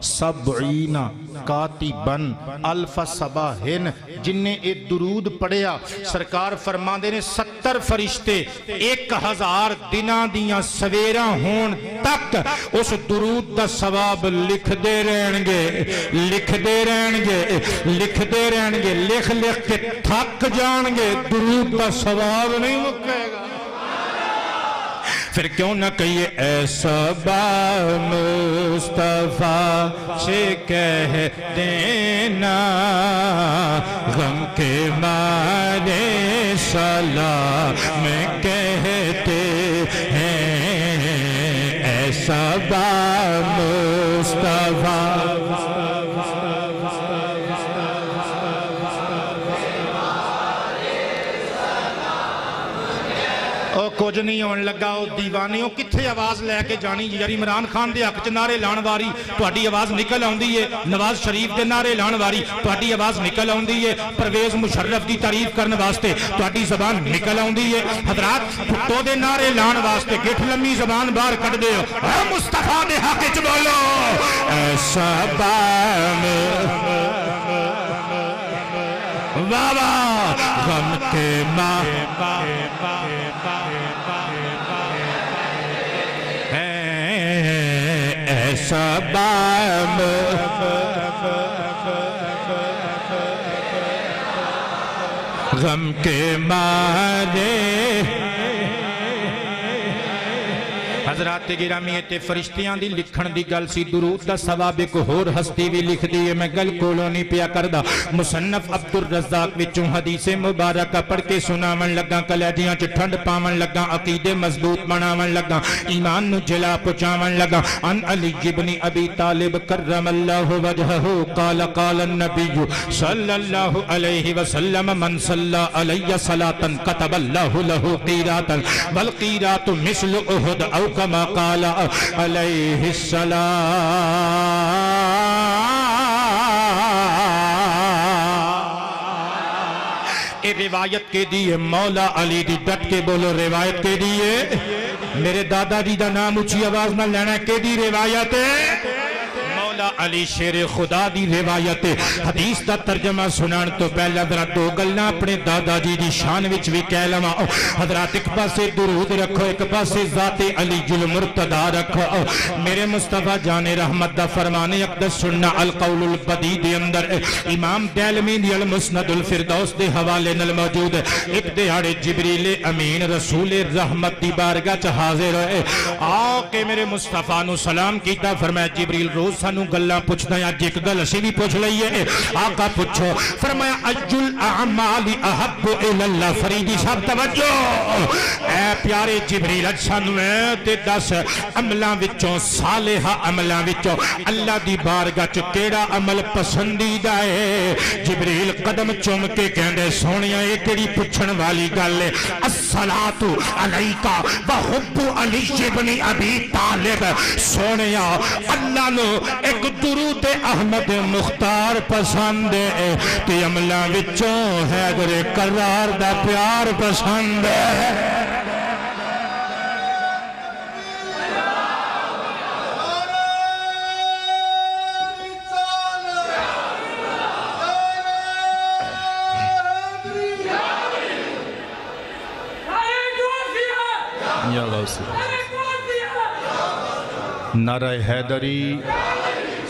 70 کاتبن الف صباحن. جن نے ایک درود پڑھیا سرکار فرماندے نے 70 فرشتے 1000 دناں دیاں سویراں ہون تک اس درود دا ثواب لکھ دے رہن گے، لکھ کے تھک جان گے. درود دا ثواب نہیں مکے گا. پھر کیوں نہ کہیے ایسا با مصطفیٰ سے کہہ دینا غم کے مارے سلام کہتے ہیں. ایسا با مصطفیٰ کچھ نہیں ہون لگا او دیوانیوں کتھے آواز لے کے جانی. یاری عمران خان دے حق چ نعرے لان واری تہاڈی آواز نکل آوندی ہے. نواز شریف دے نعرے لان واری تہاڈی آواز نکل آوندی ہے. پرویز مشرف دی تعریف کرن واسطے تہاڈی زبان نکل آوندی ہے. حضرات پھٹو دے نعرے لان واسطے گٹھ لمبی زبان باہر کڈ دے اے مصطفیٰ دے حق چ بولو. ایسا بام بابا غم کے ایسا بام غم کے مارے. حضرات گرامی تے فرشتیاں دی لکھن دی گل سی. درود دا ثواب ایک ہور ہستی بھی لکھ دی ہے. میں گل کولوں نہیں پیا کردا. مصنف عبدالرزاق وچوں حدیث مبارکہ پڑھ کے سناون لگا. کلیجیاں چ ٹھنڈ پاون لگا. عقیدے مضبوط بناون لگا. ایمان نو جلا پہنچاون لگا. ان علی ابن ابی طالب کرم اللہ وجہہ قال قال النبی صلی اللہ علیہ وسلم من صلی علی صلاة کتب اللہ له قیراتا والقیرات مثل احد او کما قال علیہ السلام. اے روایت کے دیئے مولا علی دی ڈٹ کے بولو روایت کے دیئے. میرے دادا جی دا نام اچھی آواز نہ لینا کے دی روایت ہے. مولا علی شیر خدا دی روایت ہے. حدیث دا ترجمہ سنان تو پہلے حضرات دو گلنا اپنے دادا جی دی شان وچ بھی کہہ لما. حضرات ایک پاسے درود رکھو ایک پاسے ذات علی جل مرتضی رکھو. میرے مصطفیٰ جان رحمت دا فرمانے اقدس سننا القول البدی دے اندر امام دیلمی دی المسند الفردوس دے حوالے نل موجود ہے. ایک دیہاڑے جبریل امین رسول رحمت دی بارگاہ چ حاضر ہوئے. آ کے میرے مصطفیٰ نو سلام کیتا. فرمایا جبریل روز سانو گلاں پوچھدا ہے. اج ایک گل اسی بھی پوچھ لئیے. آقا پوچھو. فرمایا اج الاعمال احب الی اللہ. فریدی صاحب توجہ. اے پیارے جبریل اج سانو تے 10 عملاں وچوں صالحہ عملاں وچوں اللہ دی بارگاہ چ کیڑا عمل پسندیدہ ہے؟ جبریل قدم چوم کے کہندے سونیا اے تیری پوچھن والی گل ہے. الصلاۃ علیک وحب علی ابن ابی طالب. سونیا اللہ نو ایک درود احمد مختار پسند ہے تے عملاں وچوں حیدر کرار دا پیار پسند ہے. یا غوثی نعرہ حیدری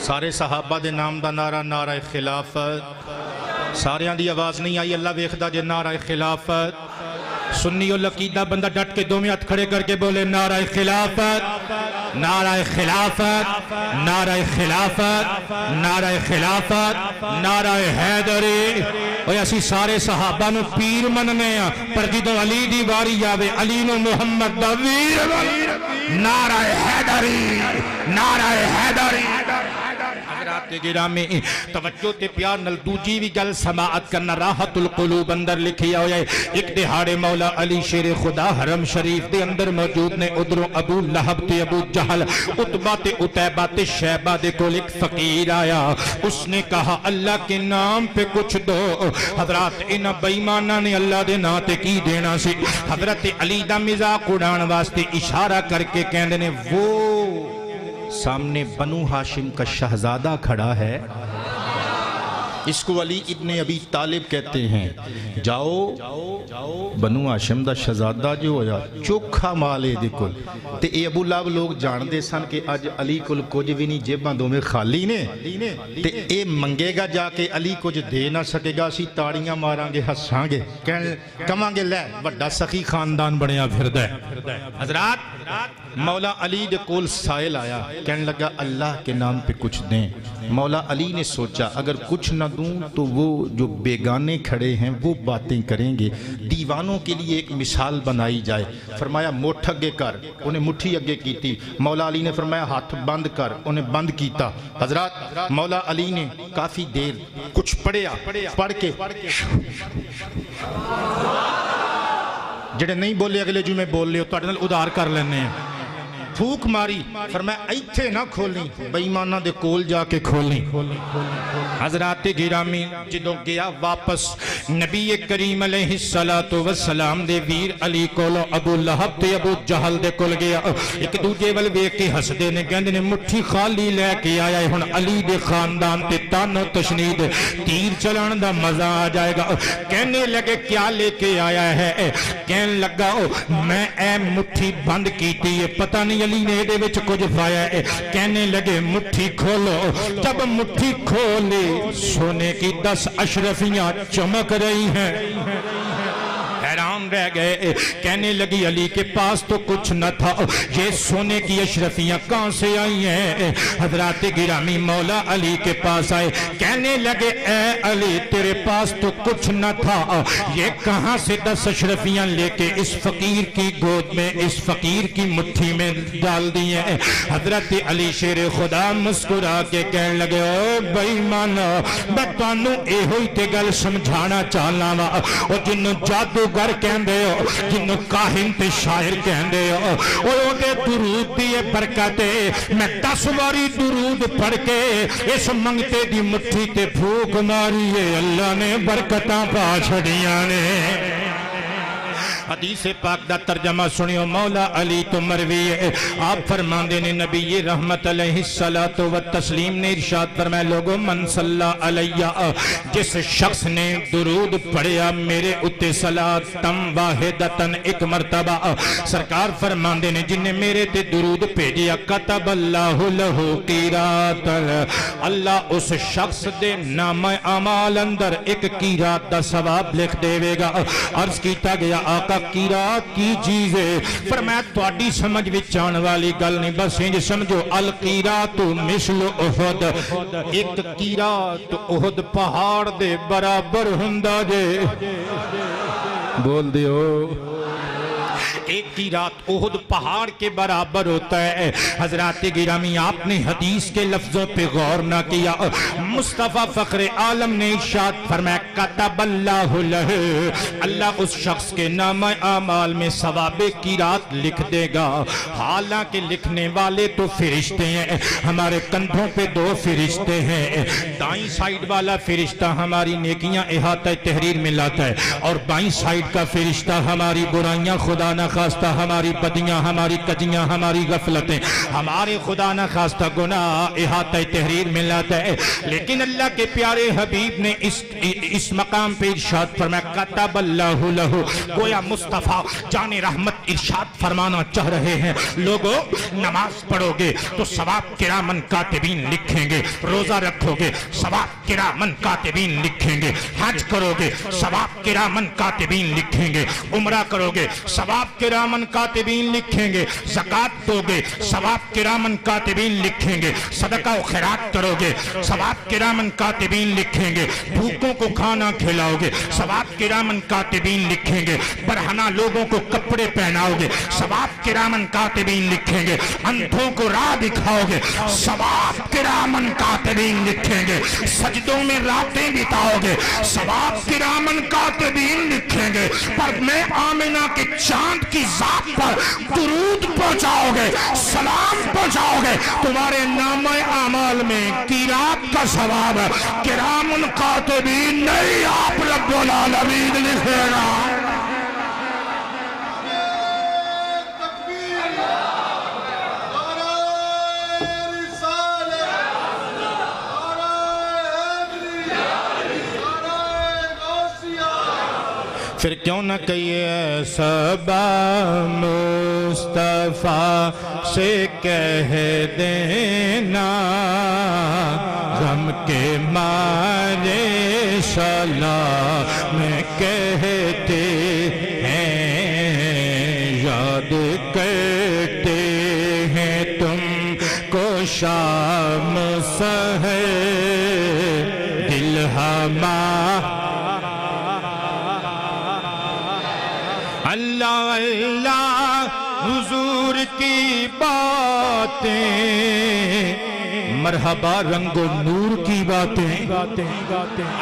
سارے صحابہ دے نام دا نعرہ نعرہ خلافت ساریاں دی آواز نہیں آئی اللہ ویکھدا جے نعرہ خلافت سنی و لقیدہ بندہ ڈٹ کے دو میں ہاتھ کھڑے کر کے بولے نعرہ خلافت نعرہ خلافت نعرہ خلافت نعرہ خلافت نعرہ حیدری اور اسی سارے صحابہ نو پیر مننے ہیں پر جدو علی دی باری آوے علی نو محمد دا ویر نعرہ حیدری نعرہ حیدری حضرات گرامی توجہ تے پیار نل دوجی بھی گل سماعت کرنا راحت القلوب اندر لکھیا ہویا ہے ایک دہاڑے مولا علی شیر خدا حرم شریف دے اندر موجود نے ادھروں ابو لہب تے ابو جہل عتبہ تے عتیبہ تے شیبہ دے کول ایک فقیر آیا اس نے کہا اللہ کے نام پہ کچھ دو حضرات انہ بیمانہ نے اللہ دے نا تے کی دینا سی حضرت علی دا مزاق اڑان واسطے اشارہ کر کے کہنے نے وہ سامنے بنو ہاشم کا شہزادہ کھڑا ہے اس کو علی ابن ابی طالب کہتے ہیں جاؤ بنو ہاشم دا شہزادہ جو ہویا چوکھا مالے دے کل تے اے ابو لہب لوگ جان دے سن کہ آج علی کل کچھ بھی نہیں جیباں دو میں خالی نے تے اے منگے گا جا کے علی کچھ دے نہ سکے گا اسی تاڑیاں ماران گے ہساں گے کماں گے لے بڑا سخی خاندان بڑیا پھر دے حضرات مولا علی دے کول سائل آیا کہنے لگا اللہ کے نام پہ کچھ دیں مولا علی نے سوچا اگر کچھ نہ دوں تو وہ جو بیگانے کھڑے ہیں وہ باتیں کریں گے دیوانوں کے لیے ایک مثال بنائی جائے فرمایا مٹھ اگے کر انہیں مٹھی اگے کیتی مولا علی نے فرمایا ہاتھ بند کر انہیں بند کیتا حضرات مولا علی نے کافی دیر کچھ پڑھ کے جڑے نہیں بولے اگلے جو میں بول لے تو اڈنل ادھار کر لینے ہیں پھوک ماری فرمایا ایتھے نہ کھولیں بیمانہ دے کول جا کے کھولیں حضرات گرامی جدوں گیا واپس نبی کریم علیہ السلام دے ویر علی کولو ابو لہب تے ابو جہل دے کول گیا ایک دوجے ول ویکھ کے ہسدے نے کہندے نے مٹھی خالی لے کے آیا ہے ہن علی دے خاندان تے تان و تشنید تیر چلان دا مزہ آ جائے گا کہنے لگے کیا لے کے آیا ہے کہنے لگا میں اے مٹھی بند کیتی ہے پتہ نہیں علی نے دے وچ کچھ پایا ہے کہنے لگے مٹھی کھولو جب مٹھی کھولے سونے کی 10 اشرفیاں چمک رہی ہیں حیران رہ گئے کہنے لگی علی کے پاس تو کچھ نہ تھا یہ سونے کی اشرفیاں کہاں سے آئی ہیں حضرات گرامی مولا علی کے پاس آئے کہنے لگے اے علی تیرے پاس تو کچھ نہ تھا یہ کہاں سے 10 اشرفیاں لے کے اس فقیر کی گود میں اس فقیر کی مٹھی میں ڈال دی ہیں حضرت علی شیر خدا مسکرا کے کہنے لگے او بیمانہ میں تانوں اے ہوئی تے گل سمجھانا چاہنا وا او جن جادو گر کہندے ہو جن کاہن تے شاعر کہندے ہو او دے درود دیئے برکتے میں 10 باری درود پڑھ کے اس منگتے دی مٹھی تے پھوک ماری اللہ نے برکتاں پا چھڑیاں نے حدیث پاک دا ترجمہ سنیو مولا علی تو مروی ہے آپ فرماندے نے نبی رحمت علیہ السلام نے ارشاد فرمایا لوگوں من صلی علیہ جس شخص نے درود پڑھیا میرے اتے صلاتم واحدتن ایک مرتبہ سرکار فرماندے نے جن نے میرے تے درود بھیجیا کتب اللہ لہو قیرات اللہ اس شخص دے نام اعمال اندر ایک قیرات دا ثواب لکھ دے گا عرض کیتا گیا آقا قیرات کی چیز ہے فرمایا تواڈی سمجھ وچ آن والی گل نہیں بس انج سمجھو القیرات مثل احد ایک قیرات احد پہاڑ دے برابر ہوندا جے بول دیو ایک کی رات احد پہاڑ کے برابر ہوتا ہے حضرات گرامی آپ نے حدیث کے لفظوں پہ غور نہ کیا مصطفیٰ فخر عالم نے ارشاد فرمایا کتب اللہ لہ اللہ اس شخص کے نام اعمال میں ثواب کی رات لکھ دے گا حالانکہ لکھنے والے تو فرشتے ہیں ہمارے کندھوں پہ 2 فرشتے ہیں دائیں سائیڈ والا فرشتہ ہماری نیکیاں احاطہ تحریر میں لاتا ہے اور بائیں سائیڈ کا فرشتہ ہماری برائیاں خدا نہ نخواستہ ہماری بدیاں، ہماری کجیاں، ہماری غفلتیں، ہمارے خدا نخواستہ گناہ احاطہ تحریر میں لاتا ہے، لیکن اللہ کے پیارے حبیب نے اس مقام پہ ارشاد فرمایا کتب اللہ لہو، گویا مصطفیٰ جان رحمت ارشاد فرمانا چاہ رہے ہیں لوگوں نماز پڑھو گے تو ثواب کرامن کاتبین لکھیں گے، روزہ رکھو گے ثواب کرامن کاتبین لکھیں گے، حج کرو گے ثواب کرامن کاتبین لکھیں گے، عمرہ کرو گے ثواب کرامن کاتبین لکھیں گے، زکوٰۃ دو گے ثواب کرامن کاتبین لکھیں گے، صدقہ و خیرات کرو گے ثواب کرامن کاتبین لکھیں گے، بھوکوں کو کھانا کھلاؤ گے ثواب کرامن کاتبین لکھیں گے، برہنہ لوگوں کو کپڑے پہناؤ گے ثواب کرامن کاتبین لکھیں گے، اندھوں کو راہ دکھاؤ گے ثواب کرامن کاتبین لکھیں گے، سجدوں میں راتیں بتاؤ گے ثواب کرامن کاتبین لکھیں گے، پر میں آمنہ کے چاند کی ذات پر درود پہنچاؤ گے، سلام پہنچاؤ گے، تمہارے نامہ اعمال میں قرات کا ثواب کرامن کاتبین نہیں آپ رب العالمین لکھے گا۔ پھر کیوں نہ کہیے سبا مصطفیٰ سے کہہ دینا غم کے مارے سلام کہتے ہیں، یاد کرتے ہیں تم کو شام سحر دل ہمارا، اللہ اللہ حضور کی باتیں، مرحبا رنگ و نور کی باتیں،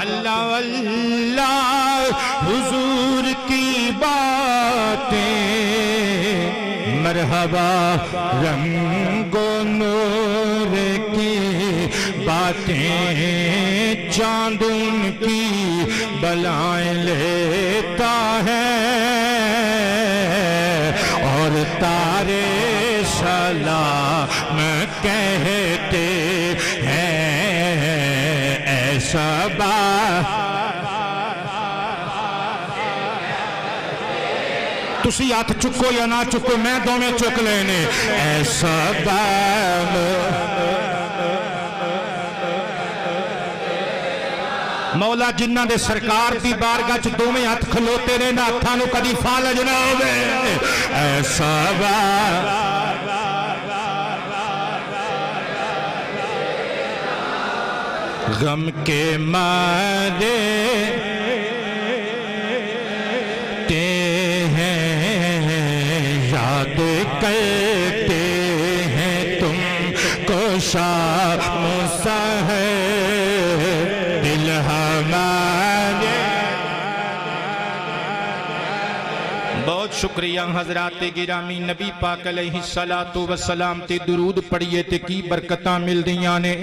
اللہ اللہ حضور کی باتیں، مرحبا رنگ و نور کی باتیں، چاند ان کی بلائیں لیتا ہے اور تارے سلام کہتے ہیں، ایسا تسی ہاتھ چکو یا نہ چکو میں دو میں چک لینے، ایسا مولا جنہ دے سرکار دی بارگاہ چ دوویں ہاتھ کھلوتے نے نہ ہاتھاں نوں کدی فالج نہ ہوے، ایسا غم کے مارے تے ہیں، یاد کرتے ہیں تم کو شام سحر دل ہمارے۔ بہت شکریہ حضرات گرامی، نبی پاک علیہ السلام تے درود پڑھیے تے کی برکتاں مل دیاں نے،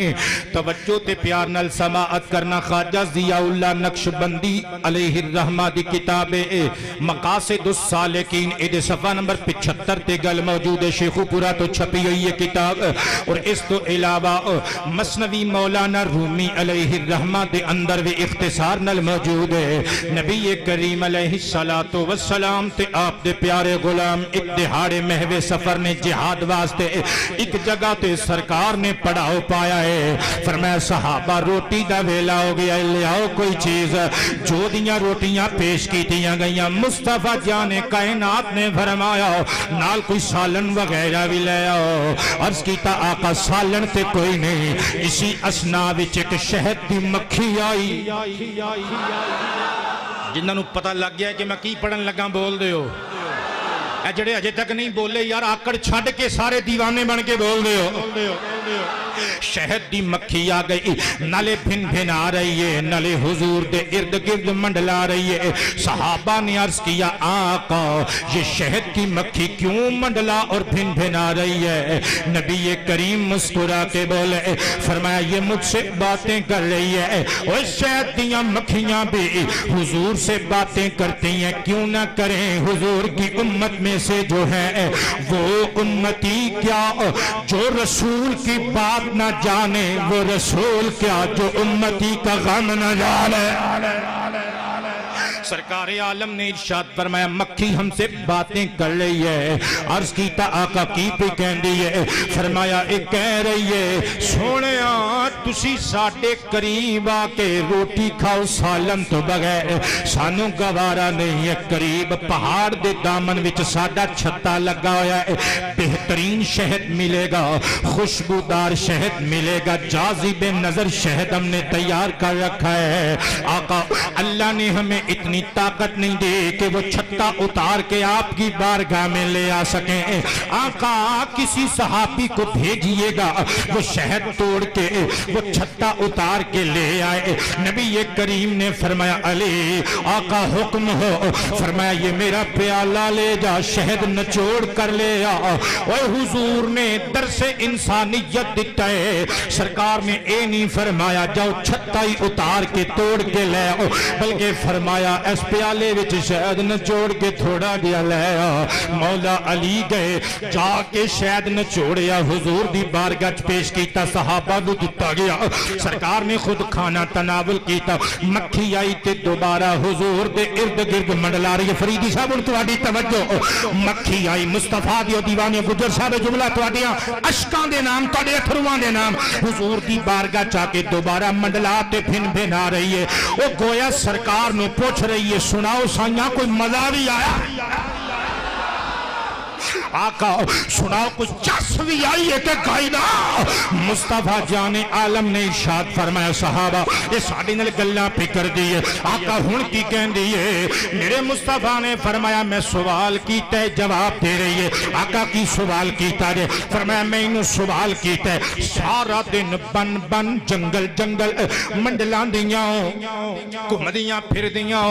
توجہ تے پیار نال سماعت کرنا۔ خواجہ ضیاء اللہ نقشبندی علیہ الرحمہ دی کتاب مقاصد السالکین ایدے صفحہ نمبر 75 تے گل موجود ہے، شیخو پورا تو چھپی ہوئی ہے کتاب، اور اس تو علاوہ مثنوی مولانا رومی علیہ الرحمہ دے اندر بھی اختصار نال موجود ہے۔ نبی کریم علیہ السلام تے آپ دے پیارے غلام ایک دہاڑے محو سفر میں جہاد واسطے ایک جگہ تے سرکار نے پڑاؤ پایا ہے، فرمایا صحابہ روٹی دا ویلا ہو گیا، لے آؤ کوئی چیز، جو دیاں روٹیاں پیش کی تیاں گئیاں، مصطفیٰ جان کائنات نے فرمایا نال کوئی سالن وغیرہ بھی لے آؤ، عرض کیتا آقا سالن تے کوئی نہیں، اسی اسنا وچ ایک شہد دی مکھی آئی، جنہاں نوں پتہ لگ گیا ہے کہ میں کی پڑھن لگا بول دے ہو، اے جڑے اجے تک نہیں بولے یار آکڑ چھڑ کے سارے دیوانے بن کے بول دے ہو۔ شہد دی مکھی آ گئی نالے بھن بھن آ رہی ہے نالے حضور دے ارد گرد منڈلا رہی ہے صحابہ نے عرض کیا آقا یہ شہد کی مکھی کیوں منڈلا اور بھن بھن آ رہی ہے نبی کریم مسکرا کے بولے فرمایا یہ مجھ سے باتیں کر رہی ہے اور شہد دیاں مکھیاں بھی حضور سے باتیں کرتی ہیں کیوں نہ کریں حضور کی امت میں سے جو ہے وہ امتی کیا جو رسول کی بات نہ جانے وہ رسول کیا جو امتی کا غم نہ جانے سرکار عالم نے ارشاد فرمایا مکھی ہم سے باتیں کر رہی ہے عرض کیتا آقا کی پہ کہن دی ہے فرمایا ایک کہہ رہی ہے سونے تسی ساڑھے قریب آکے روٹی کھاؤ سالن تو بغیر سانوں گوارا نہیں ہے قریب پہاڑ دے دامن وچ ساڑھا چھتا لگا ہویا ہے بہترین شہد ملے گا خوشبودار شہد ملے گا جاذب نظر شہد ہم نے تیار کر رکھا ہے آقا اللہ نے ہمیں اتنی طاقت نہیں دے کہ وہ چھتا اتار کے آپ کی بارگاہ میں لے آ سکیں آقا کسی صحابی کو بھیجئے گا وہ شہد توڑ کے وہ چھتا اتار کے لے آئے نبی کریم نے فرمایا علی آقا حکم ہو فرمایا یہ میرا پیالہ لے جا شہد نچوڑ کر لے آ اور حضور نے درس انسانیت دیتا ہے سرکار نے اے نہیں فرمایا جاؤ چھتا ہی اتار کے توڑ کے لے آؤ بلکہ فرمایا اس پیالے وچ شہد نچوڑ کے تھوڑا دیا لے آ مولا علی گئے جا کے شہد نچوڑیا حضور دی بارگاہ پیش کیتا صحابہ نو دتا گیا سرکار نے خود کھانا تناول کیتا مکھی آئی تے دوبارہ حضور دے ارد گرد منڈلا رہی ہے فریدی صاحب ان تواڈی توجہ مکھی آئی مصطفیٰ دی دیوانے گجر صاحب جملہ تواڈیاں اشکاں دے نام تواڈے اتھرواں دے نام حضور دی بارگاہ چا کے دوبارہ منڈلا تے بھن بھن آ رہی ہے او گویا سرکار نو پوچھ رہی ہے سناؤ سائیاں کوئی مزہ بھی آیا آقا سناؤ کچھ چس بھی آئی ہے کہ قائدہ مصطفیٰ جان عالم نے ارشاد فرمایا صحابہ یہ ساڑھی نل گلہ پہ کر دیئے آقا ہن کی کہن دیئے میرے مصطفیٰ نے فرمایا میں سوال کیتا ہے جواب دے رہی ہے آقا کی سوال کیتا ہے فرمایا میں انہوں سوال کیتا ہے سارا دن بن بن جنگل جنگل منڈلان دیاں کمدیاں پھر دیاں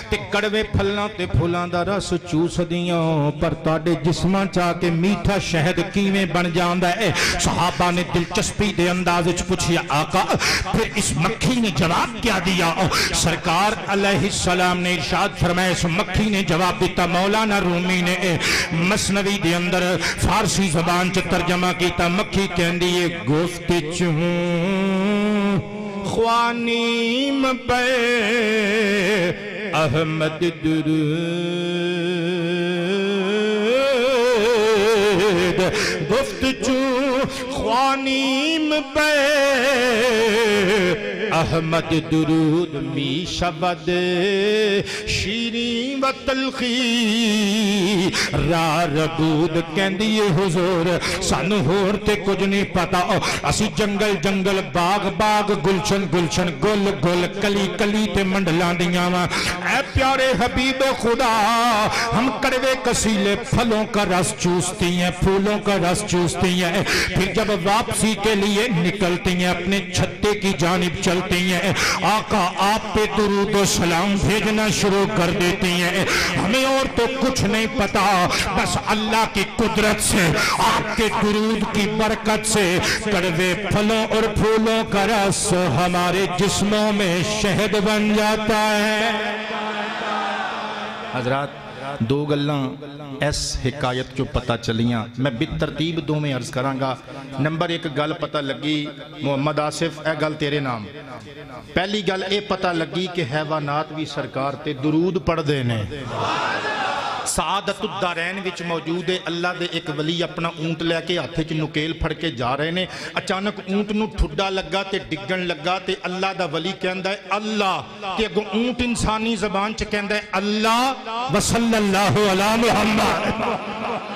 تے کڑوے پھلنا تے پھولان دا رس چوس دیاں پر تاڑے جسماں چاہ کے میٹھا شہد کیویں بن جاندہ ہے صحابہ نے دلچسپی دے اندازج پوچھیا آقا پھر اس مکھی نے جواب کیا دیا سرکار علیہ السلام نے ارشاد فرمایا اس مکھی نے جواب دیتا مولانا رومی نے مثنوی دے اندر فارسی زبان چ ترجمہ کیتا مکھی کہن دیئے گفت چون خوانیم پہ احمد گفت چون خوانیم پہ احمد درود می شود شیرین و تلخی را ربود کہندی حضور سانو ہور تے کچھ نہیں پتا اسی جنگل جنگل باغ باغ گلشن گلشن گل گل کلی کلی تے منڈلان دیاں اے پیارے حبیب خدا ہم کڑوے کسیلے پھلوں کا رس چوستی ہیں پھولوں کا رس چوستی ہیں پھر جب واپسی کے لیے نکلتی ہیں اپنے چھتے کی جانب چلتی ہیں آقا آپ پہ درود و سلام بھیجنا شروع کر دیتی ہیں ہمیں اور تو کچھ نہیں پتا بس اللہ کی قدرت سے آپ کے درود کی برکت سے کڑوے پھلوں اور پھولوں کا رس ہمارے جسموں میں شہد بن جاتا ہے حضرات دو گلاں اس حکایت جو پتہ چلیاں میں بالترتیب دو میں عرض کرانگا نمبر ایک گل پتہ لگی محمد آصف اے گل تیرے نام پہلی گل اے پتہ لگی کہ حیوانات بھی سرکار تے درود پڑھ دینے سعادت الدارین وچ موجود ہے اللہ دے ایک ولی اپنا اونٹ لے کے ہاتھے چ نکیل پھڑ کے جا رہے نے اچانک اونٹ نو ٹھڈا لگا تے ڈگن لگا تے اللہ دا ولی کہندا ہے اللہ تے اگوں اونٹ انسانی زبان چ کہندا ہے اللہ وصلی اللہ علی محمد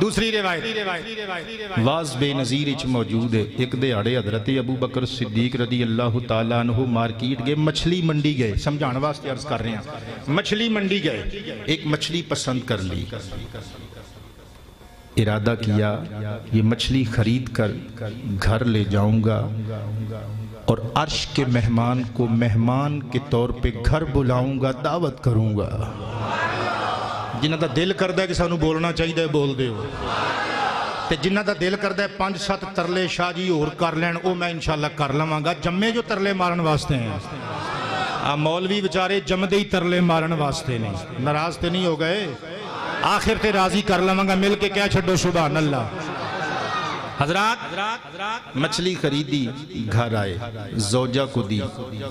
دوسری روایت واز بے نظیر اچ موجود ہے ایک دیہڑے حضرت ابو بکر صدیق رضی اللہ تعالیٰ عنہ مارکیٹ گئے مچھلی منڈی گئے سمجھانے واسطے عرض کر رہے ہیں مچھلی منڈی گئے ایک مچھلی پسند کر لی ارادہ کیا یہ مچھلی خرید کر گھر لے جاؤں گا اور عرش کے مہمان کو مہمان کے طور پہ گھر بلاؤں گا، دعوت کروں گا۔ جنہ دا دل کردہ ہے کہ سانو بولنا چاہیے بول دے ہو، تے جنہ دا دل کردہ ہے 5-7 ترلے شاہ جی اور کر لین، او میں انشاءاللہ کر لواں گا۔ جمے جو ترلے مارن واسطے ہیں، مولوی بیچارے جمدے ہی ترلے مارن واسطے نہیں، ناراض تے نہیں ہو گئے، آخر تے راضی کر لواں گا، مل کے کیا چھڈو سبحان اللہ۔ حضرات مچھلی خریدی، گھر آئے، زوجہ کو دی،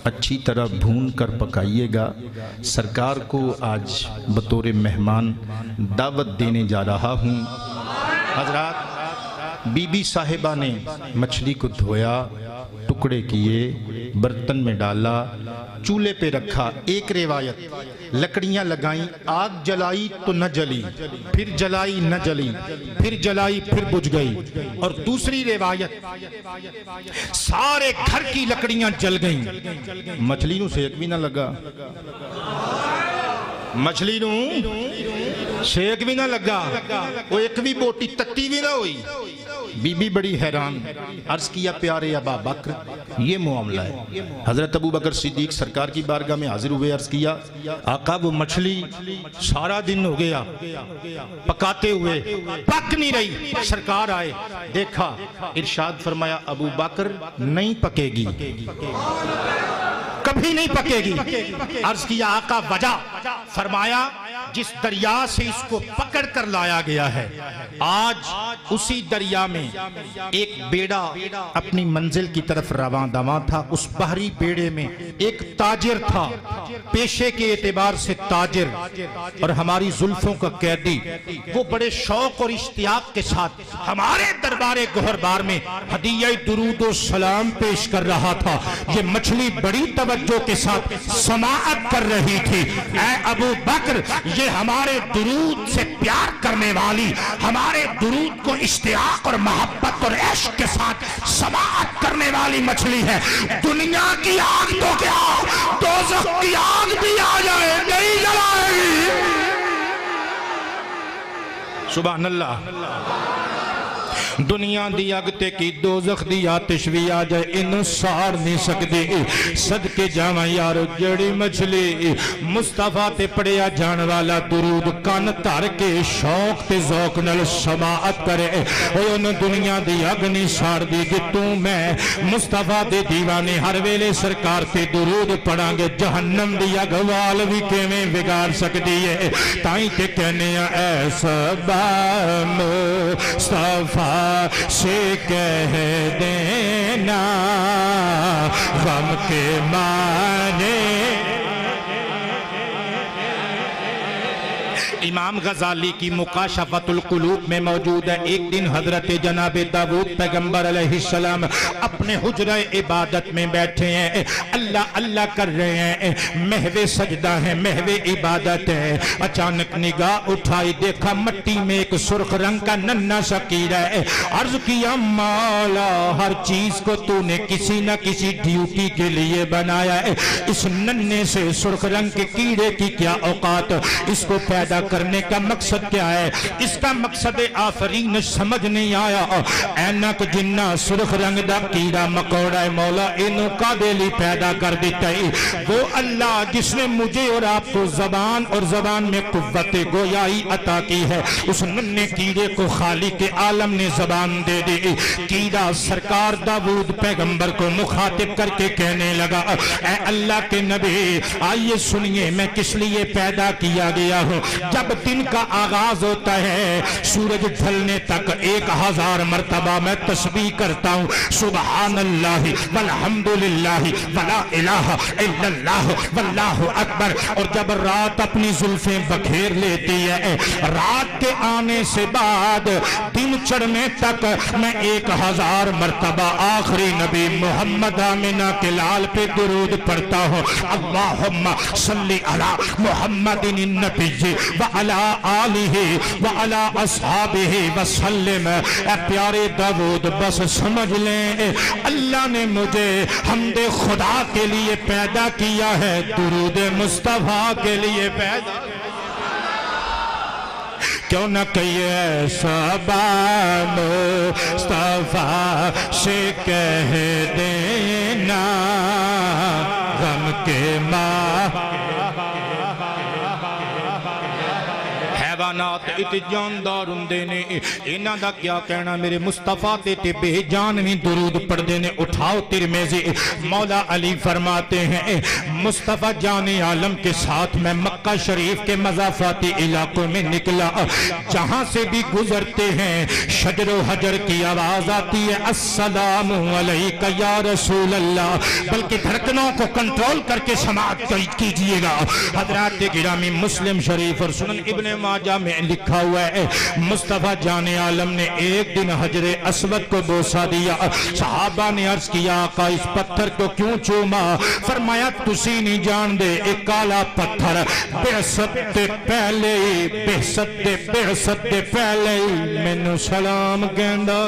اچھی طرح بھون کر پکائیے گا، سرکار کو آج بطور مہمان دعوت دینے جا رہا ہوں۔ حضرات بی بی صاحبہ نے مچھلی کو دھویا، ٹکڑے کیے، برتن میں ڈالا، چولہے پہ رکھا۔ ایک روایت لکڑیاں لگائیں، آگ جلائی تو نہ جلی، پھر جلائی نہ جلی، پھر جلائی پھر بجھ گئی، اور دوسری روایت سارے گھر کی لکڑیاں جل گئیں، مچھلی نو سیک بھی نہ لگا، مچھلی نو سیک بھی نہ لگا، وہ ایک بھی بوٹی تتی بھی نہ ہوئی۔ بی بی بڑی حیران، عرض کیا پیارے ابا بکر یہ معاملہ ہے۔ حضرت ابو بکر صدیق سرکار کی بارگاہ میں حاضر ہوئے، عرض کیا آقا وہ مچھلی سارا دن ہو گیا پکاتے ہوئے، پک نہیں رہی، سرکار آئے دیکھا، ارشاد فرمایا ابو بکر نہیں پکے گی، کبھی نہیں پکے گی۔ عرض کیا آقا وجہ؟ فرمایا جس دریا سے اس کو پکڑ کر لایا گیا ہے، آج اسی دریا میں ایک بیڑا اپنی منزل کی طرف رواں دواں تھا، اس بحری بیڑے میں ایک تاجر تھا، پیشے کے اعتبار سے تاجر اور ہماری زلفوں کا قیدی، وہ بڑے شوق اور اشتیاق کے ساتھ ہمارے دربار گوہر بار میں ہدیہ درود و سلام پیش کر رہا تھا۔ یہ مچھلی بڑی توجہ کے ساتھ سماعت کر رہی تھی، اے ابو بکر یہ ہمارے درود سے پیار کرنے والی، ہمارے درود کو اشتیاق اور محبت اور عشق کے ساتھ سماعت کرنے والی مچھلی ہے، دنیا کی آگ تو کیا دوزخ کی آگ بھی آ جائے نہیں جلائے گی۔ سبحان اللہ۔ دنیا دی اگتے کی دوزخ دی آتش بھی آ جائے انہوں سار نہیں سکتے، صدقے جاواں یارو جڑی مچھلی مصطفیٰ تے پڑیا جان والا درود کان تار کے شوق تے ذوق نل سماعت کرے، انہوں دنیا دی اگ نہیں سار دی کہ توں میں مصطفیٰ دے دیوانے ہر ویلے سرکار تے درود پڑھاں گے، جہنم دی اگ وال بھی کیویں بگاڑ سکتی ہے، تائیں تے کہنے اے سبا مصطفیٰ سے کہہ دینا غم کے معنی۔ امام غزالی کی مکاشفۃ القلوب میں موجود ہے، ایک دن حضرت جناب داؤد پیغمبر علیہ السلام اپنے حجرہ عبادت میں بیٹھے ہیں، اللہ اللہ کر رہے ہیں، محو سجدہ ہے، محو عبادت ہے، اچانک نگاہ اٹھائی، دیکھا مٹی میں ایک سرخ رنگ کا ننھا سا کیڑا ہے، عرض کیا مولا ہر چیز کو تو نے کسی نہ کسی ڈیوٹی کے لیے بنایا ہے، اس ننھے سے سرخ رنگ کے کیڑے کی کیا اوقات، اس کو پیدا کرنے کا مقصد کیا ہے، اس کا مقصد آفرین سمجھ نہیں آیا، اینک جنہ سرخ رنگ دا کیڑا مکوڑا ہے، مولا انہوں کا دلی پیدا کر دیتا ہے، وہ اللہ جس نے مجھے اور آپ کو زبان اور زبان میں قوت گویائی عطا کی ہے، اس ننھے کیڑے کو خالق عالم نے زبان دے دی، کیڑا سرکار داؤد پیغمبر کو مخاطب کر کے کہنے لگا اے اللہ کے نبی آئیے سنیے میں کس لیے پیدا کیا گیا ہوں، جب دن کا آغاز ہوتا ہے سورج ڈھلنے تک 1000 مرتبہ میں تسبیح کرتا ہوں، سبحان اللہ والحمدللہ ولا الہ الا اللہ واللہ اکبر، اور جب رات اپنی زلفیں بکھیر لیتی ہے، رات کے آنے سے بعد دن چڑھنے تک میں 1000 مرتبہ آخری نبی محمد آمنہ کے لال پہ درود پڑھتا ہوں، اللہم صلی علی محمد النبی وعلا آلہ وعلا اصحابہ وسلم۔ اے پیارے داؤد بس سمجھ لیں اللہ نے مجھے حمد خدا کے لیے پیدا کیا ہے، درود مصطفیٰ کے لیے پیدا کیوں نہ کہیے سبا مصطفیٰ سے کہہ دینا غم کے ماہ حیوانات ات جاندار ہندے نے انہاں دا کیا کہنا میرے مصطفیٰ تے بے جانوی درود پڑھ دینے اٹھاؤ ترمذی مولا علی فرماتے ہیں مصطفیٰ جان عالم کے ساتھ میں مکہ شریف کے مضافاتی علاقوں میں نکلا جہاں سے بھی گزرتے ہیں شجر و حجر کی آواز آتی ہے السلام علیکہ یا رسول اللہ بلکہ دھڑکنوں کو کنٹرول کر کے سماعت کیجئے گا حضرات گرامی مسلم شریف اور سنن ابن ماجہ میں لکھا ہوا ہے مصطفیٰ جان عالم نے ایک دن حجر اسود کو بوسا دیا صحابہ نے عرض کیا آقا اس پتھر کو کیوں چوما فرمایا تسی نہیں جان دے ایک کالا پتھر بعثت دے پہلے میں نو سلام کہندا